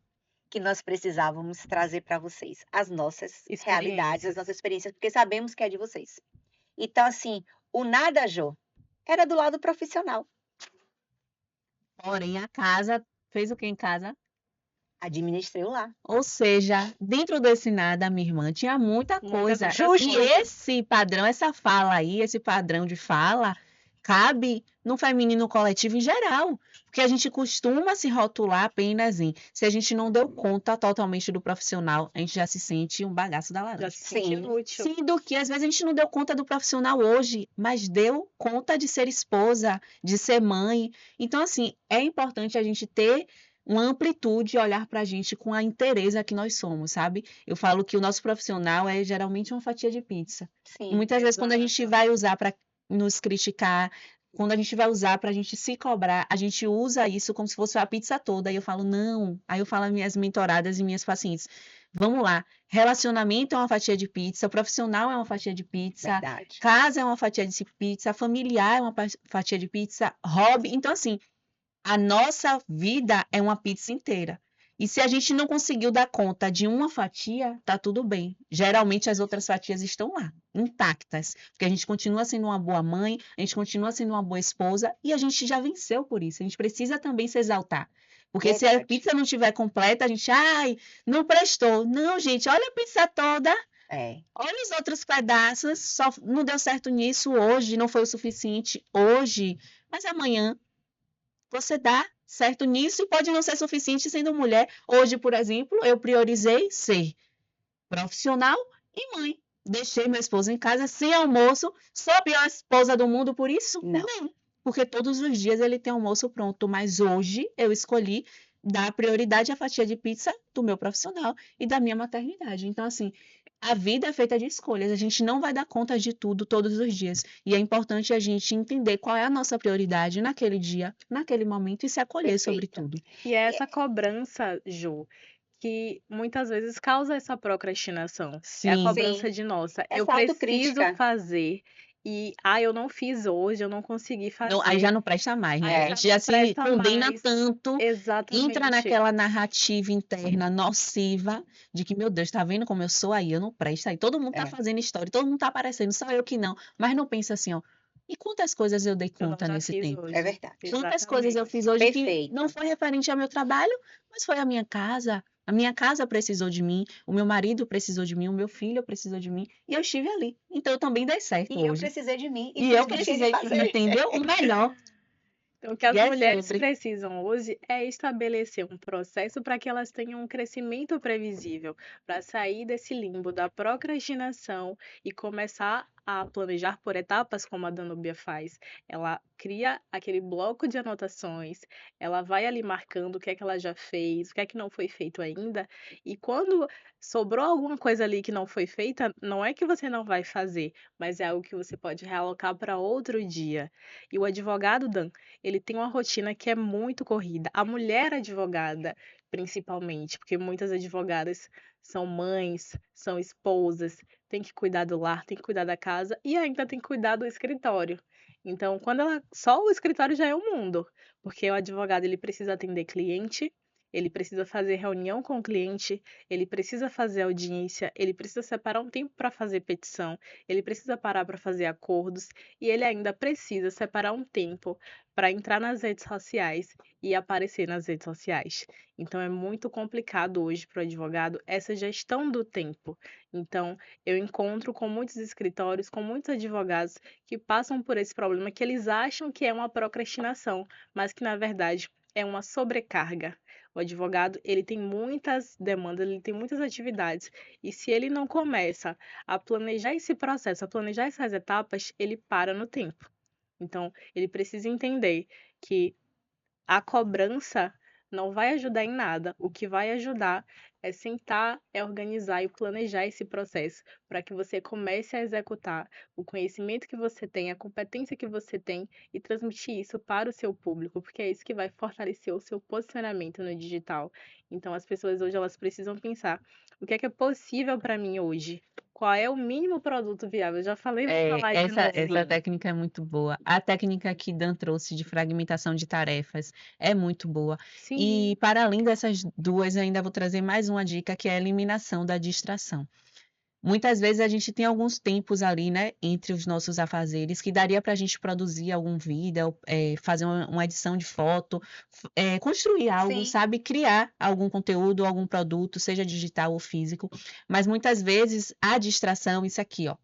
[SPEAKER 2] que nós precisávamos trazer para vocês as nossas realidades, as
[SPEAKER 1] experiências.
[SPEAKER 2] nossas experiências, porque sabemos que é de vocês. Então, assim, o nada, Jô, era do lado profissional.
[SPEAKER 3] Porém, a casa fez o que em casa?
[SPEAKER 2] Administrei o lar.
[SPEAKER 3] Ou seja, dentro desse nada, minha irmã, tinha muita
[SPEAKER 1] Muitas
[SPEAKER 3] coisa.
[SPEAKER 1] outras
[SPEAKER 2] Justo.
[SPEAKER 3] E
[SPEAKER 1] coisas.
[SPEAKER 3] esse padrão, essa fala aí, esse padrão de fala, cabe no feminino coletivo em geral. Porque a gente costuma se rotular apenas em. Se a gente não deu conta totalmente do profissional, a gente já se sente um bagaço da
[SPEAKER 1] Já
[SPEAKER 3] laranja.
[SPEAKER 1] se sente
[SPEAKER 2] Sim.
[SPEAKER 1] inútil.
[SPEAKER 3] Sendo que às vezes a gente não deu conta do profissional hoje, mas deu conta de ser esposa, de ser mãe. Então, assim, é importante a gente ter uma amplitude e olhar para a gente com a inteireza que nós somos, sabe? Eu falo que o nosso profissional é geralmente uma fatia de pizza. E
[SPEAKER 2] Sim.
[SPEAKER 3] muitas vezes, quando a gente
[SPEAKER 1] Exato.
[SPEAKER 3] vai usar para nos criticar, quando a gente vai usar para a gente se cobrar, a gente usa isso como se fosse a pizza toda. Aí eu falo, não. Aí eu falo às minhas mentoradas e minhas pacientes, vamos lá. Relacionamento é uma fatia de pizza, profissional é uma fatia de pizza,
[SPEAKER 2] Verdade.
[SPEAKER 3] casa é uma fatia de pizza, familiar é uma fatia de pizza, hobby. Então, assim, a nossa vida é uma pizza inteira. E se a gente não conseguiu dar conta de uma fatia, tá tudo bem. Geralmente as outras fatias estão lá, intactas, porque a gente continua sendo uma boa mãe, a gente continua sendo uma boa esposa e a gente já venceu por isso. A gente precisa também se exaltar. Porque se a
[SPEAKER 2] Verdade.
[SPEAKER 3] pizza não estiver completa, a gente, ai, não prestou. Não, gente, olha a pizza toda.
[SPEAKER 2] É,
[SPEAKER 3] Olha os outros pedaços, só não deu certo nisso hoje, não foi o suficiente hoje, mas amanhã você dá certo nisso e pode não ser suficiente sendo mulher. Hoje, por exemplo, eu priorizei ser profissional e mãe. Deixei meu esposo em casa sem almoço. Sou a pior esposa do mundo por isso?
[SPEAKER 2] não.
[SPEAKER 3] Não, porque todos os dias ele tem almoço pronto, mas hoje eu escolhi dar prioridade à fatia de pizza do meu profissional e da minha maternidade. Então, assim, a vida é feita de escolhas. A gente não vai dar conta de tudo todos os dias. E é importante a gente entender qual é a nossa prioridade naquele dia, naquele momento e se acolher sobre
[SPEAKER 2] Perfeito.
[SPEAKER 3] tudo.
[SPEAKER 1] E é essa cobrança, Ju, que muitas vezes causa essa procrastinação. É a
[SPEAKER 3] Sim.
[SPEAKER 1] cobrança
[SPEAKER 2] Sim,
[SPEAKER 1] de, nossa, eu
[SPEAKER 2] essa
[SPEAKER 1] preciso
[SPEAKER 2] autocrítica.
[SPEAKER 1] fazer e, eu não fiz hoje, eu não consegui
[SPEAKER 3] Não, aí já
[SPEAKER 1] fazer.
[SPEAKER 3] não presta mais, né?
[SPEAKER 1] Aí
[SPEAKER 3] A
[SPEAKER 2] É,
[SPEAKER 1] já
[SPEAKER 3] gente
[SPEAKER 1] não
[SPEAKER 3] já se
[SPEAKER 1] presta
[SPEAKER 3] condena
[SPEAKER 1] mais.
[SPEAKER 3] tanto, entra
[SPEAKER 1] Exatamente.
[SPEAKER 3] naquela narrativa interna nociva de que, meu Deus, tá vendo como eu sou aí? Eu não presto aí. Todo mundo tá
[SPEAKER 2] é.
[SPEAKER 3] fazendo história, todo mundo tá aparecendo, só eu que não. Mas não pensa assim, ó. E quantas coisas eu dei
[SPEAKER 1] Eu não
[SPEAKER 3] conta
[SPEAKER 1] já
[SPEAKER 3] nesse
[SPEAKER 1] fiz
[SPEAKER 3] tempo?
[SPEAKER 2] É
[SPEAKER 1] hoje.
[SPEAKER 2] verdade.
[SPEAKER 3] Quantas coisas eu
[SPEAKER 1] Exatamente.
[SPEAKER 3] fiz hoje que
[SPEAKER 2] Perfeito.
[SPEAKER 3] não foi referente ao meu trabalho, mas foi a minha casa. A minha casa precisou de mim, o meu marido precisou de mim, o meu filho precisou de mim, e eu estive ali. Então eu também dei certo
[SPEAKER 2] E eu
[SPEAKER 3] hoje.
[SPEAKER 2] precisei de mim e
[SPEAKER 3] E
[SPEAKER 2] fiz
[SPEAKER 3] eu
[SPEAKER 2] o que tinha de
[SPEAKER 3] precisei,
[SPEAKER 2] fazer.
[SPEAKER 3] entendeu? O melhor.
[SPEAKER 1] Então, o que
[SPEAKER 3] E
[SPEAKER 1] as
[SPEAKER 3] é
[SPEAKER 1] mulheres
[SPEAKER 3] sempre.
[SPEAKER 1] precisam hoje é estabelecer um processo para que elas tenham um crescimento previsível, para sair desse limbo da procrastinação e começar a planejar por etapas, como a Danúbia faz. Ela cria aquele bloco de anotações, ela vai ali marcando o que é que ela já fez, o que é que não foi feito ainda, e quando sobrou alguma coisa ali que não foi feita, não é que você não vai fazer, mas é algo que você pode realocar para outro dia. E o advogado, Dan, ele tem uma rotina que é muito corrida. A mulher advogada, principalmente, porque muitas advogadas são mães, são esposas, tem que cuidar do lar, tem que cuidar da casa e ainda tem que cuidar do escritório. Então, quando ela, só o escritório já é um mundo, porque o advogado ele precisa atender cliente, ele precisa fazer reunião com o cliente, ele precisa fazer audiência, ele precisa separar um tempo para fazer petição, ele precisa parar para fazer acordos e ele ainda precisa separar um tempo para entrar nas redes sociais e aparecer nas redes sociais. Então é muito complicado hoje para o advogado essa gestão do tempo. Então eu encontro com muitos escritórios, com muitos advogados que passam por esse problema que eles acham que é uma procrastinação, mas que na verdade é uma sobrecarga. O advogado, ele tem muitas demandas, ele tem muitas atividades, e se ele não começa a planejar esse processo, a planejar essas etapas, ele para no tempo. Então, ele precisa entender que a cobrança não vai ajudar em nada. O que vai ajudar é sentar, é organizar e planejar esse processo para que você comece a executar o conhecimento que você tem, a competência que você tem e transmitir isso para o seu público, porque é isso que vai fortalecer o seu posicionamento no digital. Então, as pessoas hoje elas precisam pensar o que é possível para mim hoje. Qual é o mínimo produto viável? Eu já falei, vou
[SPEAKER 3] É,
[SPEAKER 1] falar de
[SPEAKER 3] essa
[SPEAKER 1] novo.
[SPEAKER 3] técnica é muito boa. A técnica que Dan trouxe de fragmentação de tarefas é muito boa.
[SPEAKER 1] Sim,
[SPEAKER 3] E para além dessas duas, eu ainda vou trazer mais uma dica, que é a eliminação da distração. Muitas vezes a gente tem alguns tempos ali, né, entre os nossos afazeres, que daria para a gente produzir algum vídeo, fazer uma edição de foto, construir algo,
[SPEAKER 2] Sim,
[SPEAKER 3] sabe? Criar algum conteúdo, algum produto, seja digital ou físico. Mas muitas vezes a distração, isso aqui, ó,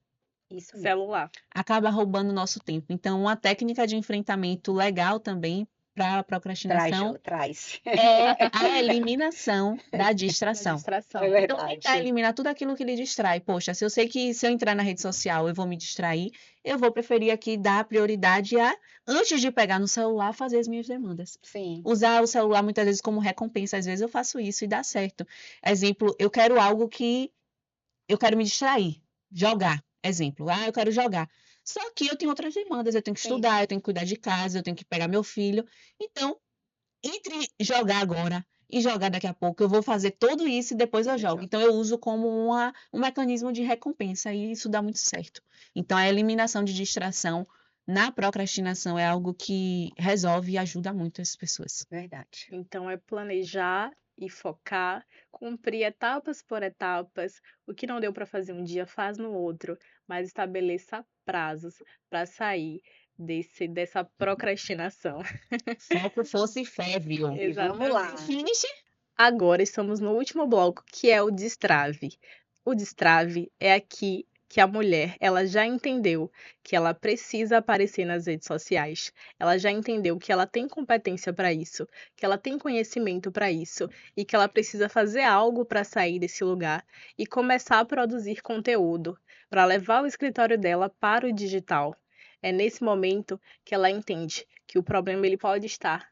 [SPEAKER 2] isso mesmo.
[SPEAKER 1] celular.
[SPEAKER 3] acaba roubando o nosso tempo. Então, uma técnica de enfrentamento legal também para a
[SPEAKER 2] Traz,
[SPEAKER 3] procrastinação
[SPEAKER 2] traz.
[SPEAKER 3] é a eliminação da
[SPEAKER 1] Da
[SPEAKER 3] distração.
[SPEAKER 2] É
[SPEAKER 1] distração.
[SPEAKER 3] Então, tentar
[SPEAKER 2] verdade.
[SPEAKER 3] eliminar tudo aquilo que lhe distrai. Poxa, se eu sei que se eu entrar na rede social eu vou me distrair, eu vou preferir aqui dar prioridade a, antes de pegar no celular, fazer as minhas demandas.
[SPEAKER 2] Sim,
[SPEAKER 3] Usar o celular muitas vezes como recompensa. Às vezes eu faço isso e dá certo. Exemplo, eu quero algo que eu quero me distrair, jogar. Exemplo, eu quero jogar. Só que eu tenho outras demandas, eu tenho que
[SPEAKER 2] sim.
[SPEAKER 3] estudar, eu tenho que cuidar de casa, eu tenho que pegar meu filho. Então, entre jogar agora e jogar daqui a pouco, eu vou fazer tudo isso e depois eu jogo. Então, eu uso como um mecanismo de recompensa e isso dá muito certo. Então, a eliminação de distração na procrastinação é algo que resolve e ajuda muito as pessoas.
[SPEAKER 2] Verdade.
[SPEAKER 1] Então, é planejar e focar, cumprir etapas por etapas. O que não deu para fazer um dia, faz no outro, mas estabeleça prazos para sair dessa procrastinação.
[SPEAKER 3] Foco, força e fé, viu?
[SPEAKER 2] E vamos lá.
[SPEAKER 1] Exatamente.
[SPEAKER 3] Finish.
[SPEAKER 1] Agora estamos no último bloco, que é o destrave. O destrave é aqui que a mulher, ela já entendeu que ela precisa aparecer nas redes sociais. Ela já entendeu que ela tem competência para isso, que ela tem conhecimento para isso e que ela precisa fazer algo para sair desse lugar e começar a produzir conteúdo para levar o escritório dela para o digital. É nesse momento que ela entende que o problema ele pode estar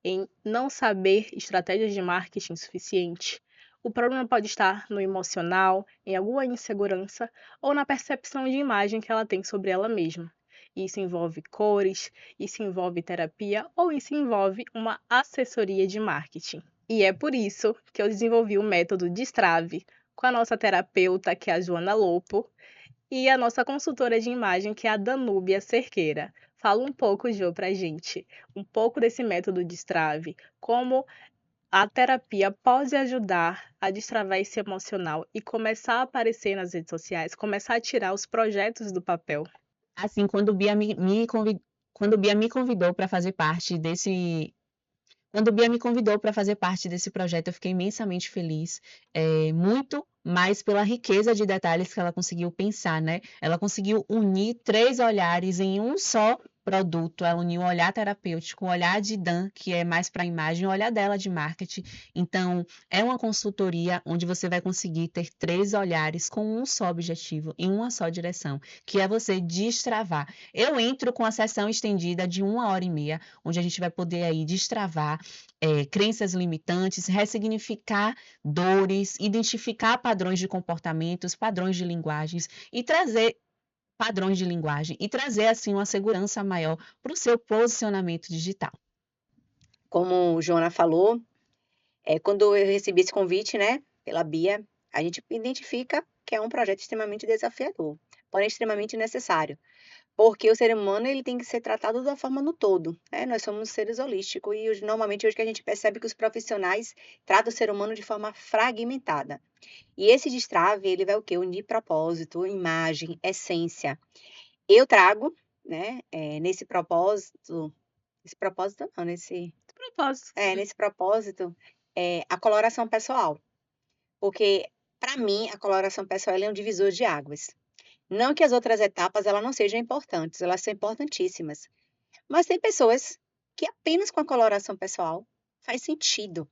[SPEAKER 1] em não saber estratégias de marketing suficiente. O problema pode estar no emocional, em alguma insegurança ou na percepção de imagem que ela tem sobre ela mesma. Isso envolve cores, isso envolve terapia ou isso envolve uma assessoria de marketing. E é por isso que eu desenvolvi o método Destrave com a nossa terapeuta, que é a Joana Lopo, e a nossa consultora de imagem, que é a Danúbia Cerqueira. Fala um pouco, Jo, pra gente, um pouco desse método Destrave, como a terapia pode ajudar a destravar esse emocional e começar a aparecer nas redes sociais, começar a tirar os projetos do papel.
[SPEAKER 3] Assim, quando Bia me convidou para fazer parte desse Quando Bia me convidou para fazer parte desse projeto, eu fiquei imensamente feliz, muito mais pela riqueza de detalhes que ela conseguiu pensar, né? Ela conseguiu unir 3 olhares em um só produto. Ela uniu o olhar terapêutico, o olhar de Dan, que é mais para a imagem, o olhar dela de marketing. Então, é uma consultoria onde você vai conseguir ter 3 olhares com um só objetivo, em uma só direção, que é você destravar. Eu entro com a sessão estendida de 1h30, onde a gente vai poder aí destravar crenças limitantes, ressignificar dores, identificar padrões de comportamentos, padrões de linguagens e trazer padrões de linguagem e trazer assim uma segurança maior para o seu posicionamento digital.
[SPEAKER 2] Como o Joana falou, quando eu recebi esse convite, né, pela Bia, a gente identifica que é um projeto extremamente desafiador, porém extremamente necessário. Porque o ser humano ele tem que ser tratado da forma no todo, né? Nós somos seres holísticos e normalmente hoje que a gente percebe que os profissionais tratam o ser humano de forma fragmentada. E esse destrave, ele vai o quê? Unir propósito, imagem, essência. Eu trago, né, nesse propósito não,
[SPEAKER 1] Propósito.
[SPEAKER 2] nesse propósito, a coloração pessoal. Porque, para mim, a coloração pessoal ela é um divisor de águas. Não que as outras etapas elas não sejam importantes, elas são importantíssimas. Mas tem pessoas que apenas com a coloração pessoal faz sentido.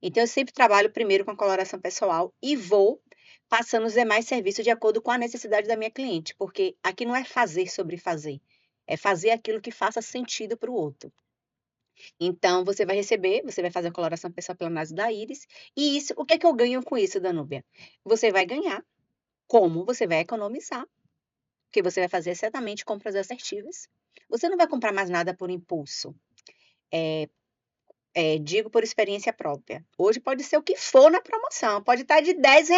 [SPEAKER 2] Então eu sempre trabalho primeiro com a coloração pessoal e vou passando os demais serviços de acordo com a necessidade da minha cliente, porque aqui não é fazer sobre fazer, é fazer aquilo que faça sentido para o outro. Então você vai fazer a coloração pessoal pela análise da íris, e isso, o que é que eu ganho com isso, Danúbia? Você vai ganhar, como você vai economizar, porque você vai fazer certamente compras assertivas. Você não vai comprar mais nada por impulso. Digo por experiência própria. Hoje pode ser o que for na promoção, pode estar de R$ 10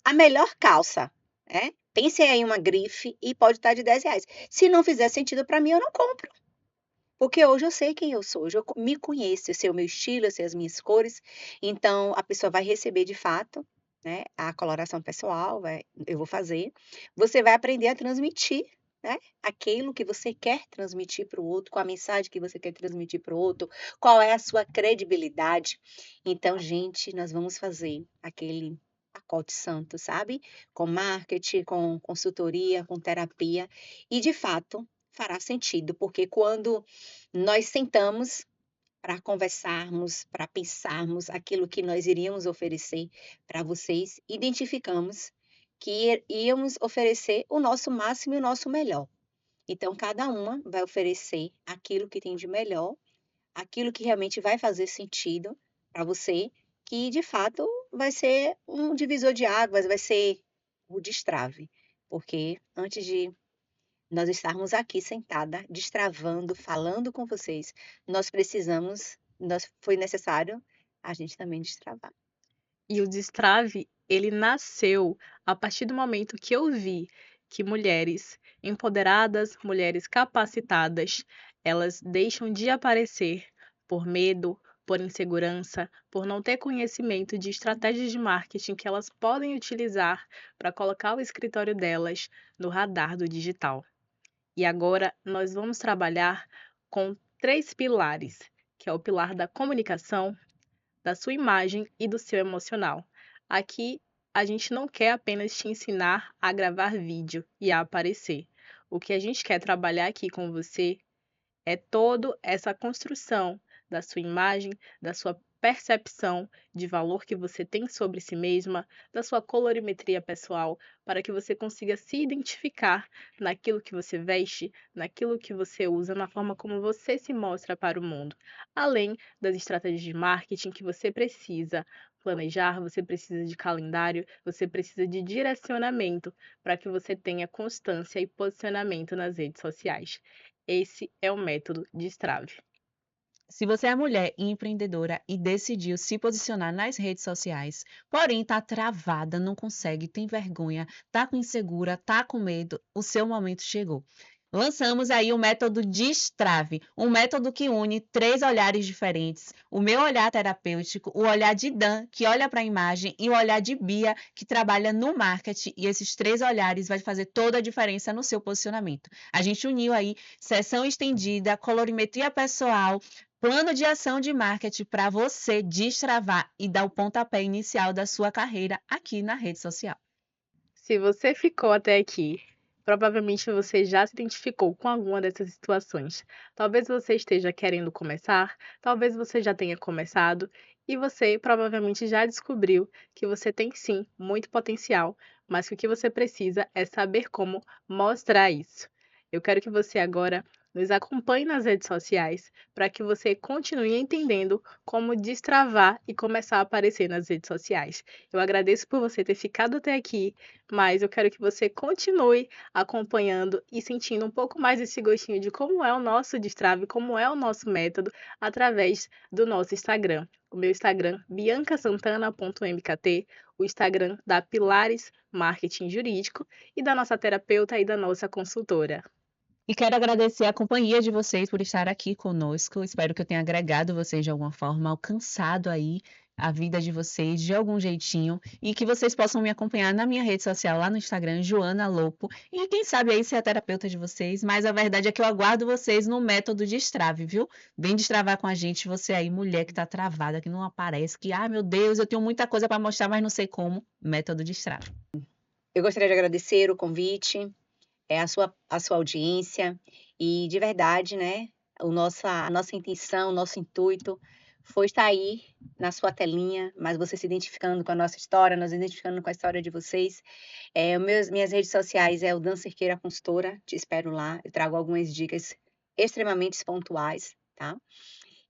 [SPEAKER 2] a melhor calça, né? Pense aí em uma grife e pode estar de R$ 10. Se não fizer sentido para mim, eu não compro. Porque hoje eu sei quem eu sou, hoje eu me conheço, eu sei o meu estilo, eu sei as minhas cores. Então, a pessoa vai receber de fato, né, a coloração pessoal, eu vou fazer. Você vai aprender a transmitir, né, aquilo que você quer transmitir para o outro, com a mensagem que você quer transmitir para o outro, qual é a sua credibilidade. Então, gente, nós vamos fazer aquele pacote santo, sabe? Com marketing, com consultoria, com terapia. E, de fato, fará sentido, porque quando nós sentamos para conversarmos, para pensarmos aquilo que nós iríamos oferecer para vocês, identificamos que íamos oferecer o nosso máximo e o nosso melhor. Então, cada uma vai oferecer aquilo que tem de melhor, aquilo que realmente vai fazer sentido para você, que de fato vai ser um divisor de águas, vai ser o destrave. Porque antes de nós estarmos aqui sentada, destravando, falando com vocês, foi necessário a gente também destravar.
[SPEAKER 1] E o destrave, ele nasceu a partir do momento que eu vi que mulheres empoderadas, mulheres capacitadas, elas deixam de aparecer por medo, por insegurança, por não ter conhecimento de estratégias de marketing que elas podem utilizar para colocar o escritório delas no radar do digital. E agora nós vamos trabalhar com 3 pilares, que é o pilar da comunicação, da sua imagem e do seu emocional. Aqui a gente não quer apenas te ensinar a gravar vídeo e a aparecer. O que a gente quer trabalhar aqui com você é toda essa construção da sua imagem, da sua percepção de valor que você tem sobre si mesma, da sua colorimetria pessoal, para que você consiga se identificar naquilo que você veste, naquilo que você usa, na forma como você se mostra para o mundo. Além das estratégias de marketing que você precisa planejar, você precisa de calendário, você precisa de direcionamento para que você tenha constância e posicionamento nas redes sociais. Esse é o método Destrave.
[SPEAKER 3] Se você é mulher e empreendedora e decidiu se posicionar nas redes sociais, porém está travada, não consegue, tem vergonha, está insegura, está com medo, o seu momento chegou. Lançamos aí o método Destrave, um método que une 3 olhares diferentes: o meu olhar terapêutico, o olhar de Dan, que olha para a imagem, e o olhar de Bia, que trabalha no marketing. E esses 3 olhares vai fazer toda a diferença no seu posicionamento. A gente uniu aí sessão estendida, colorimetria pessoal, plano de ação de marketing para você destravar e dar o pontapé inicial da sua carreira aqui na rede social.
[SPEAKER 1] Se você ficou até aqui, provavelmente você já se identificou com alguma dessas situações. Talvez você esteja querendo começar, talvez você já tenha começado e você provavelmente já descobriu que você tem sim muito potencial, mas que o que você precisa é saber como mostrar isso. Eu quero que você agora nos acompanhe nas redes sociais para que você continue entendendo como destravar e começar a aparecer nas redes sociais. Eu agradeço por você ter ficado até aqui, mas eu quero que você continue acompanhando e sentindo um pouco mais esse gostinho de como é o nosso Destrave, como é o nosso método, através do nosso Instagram. O meu Instagram, biancasantana.mkt, o Instagram da Pilares Marketing Jurídico e da nossa terapeuta e da nossa consultora.
[SPEAKER 3] E quero agradecer a companhia de vocês por estar aqui conosco. Espero que eu tenha agregado vocês de alguma forma, alcançado aí a vida de vocês de algum jeitinho e que vocês possam me acompanhar na minha rede social lá no Instagram, Joana Lopo. E quem sabe aí ser a terapeuta de vocês, mas a verdade é que eu aguardo vocês no método Destrave, viu? Vem destravar com a gente, você aí, mulher que tá travada, que não aparece, que, meu Deus, eu tenho muita coisa para mostrar, mas não sei como. Método Destrave.
[SPEAKER 2] Eu gostaria de agradecer o convite, a sua audiência e de verdade, né, a nossa intenção, o nosso intuito foi estar aí na sua telinha, mas você se identificando com a nossa história, nós identificando com a história de vocês. Minhas redes sociais é o Dan Cerqueira Consultora, te espero lá, eu trago algumas dicas extremamente pontuais, tá?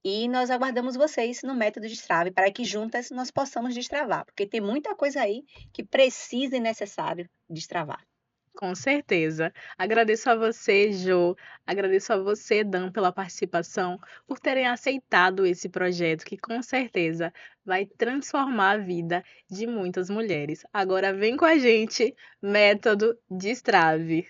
[SPEAKER 2] E nós aguardamos vocês no método Destrave para que juntas nós possamos destravar, porque tem muita coisa aí que precisa e necessário destravar.
[SPEAKER 1] Com certeza. Agradeço a você, Jo. Agradeço a você, Dan, pela participação, por terem aceitado esse projeto que com certeza vai transformar a vida de muitas mulheres. Agora vem com a gente, método Destrave.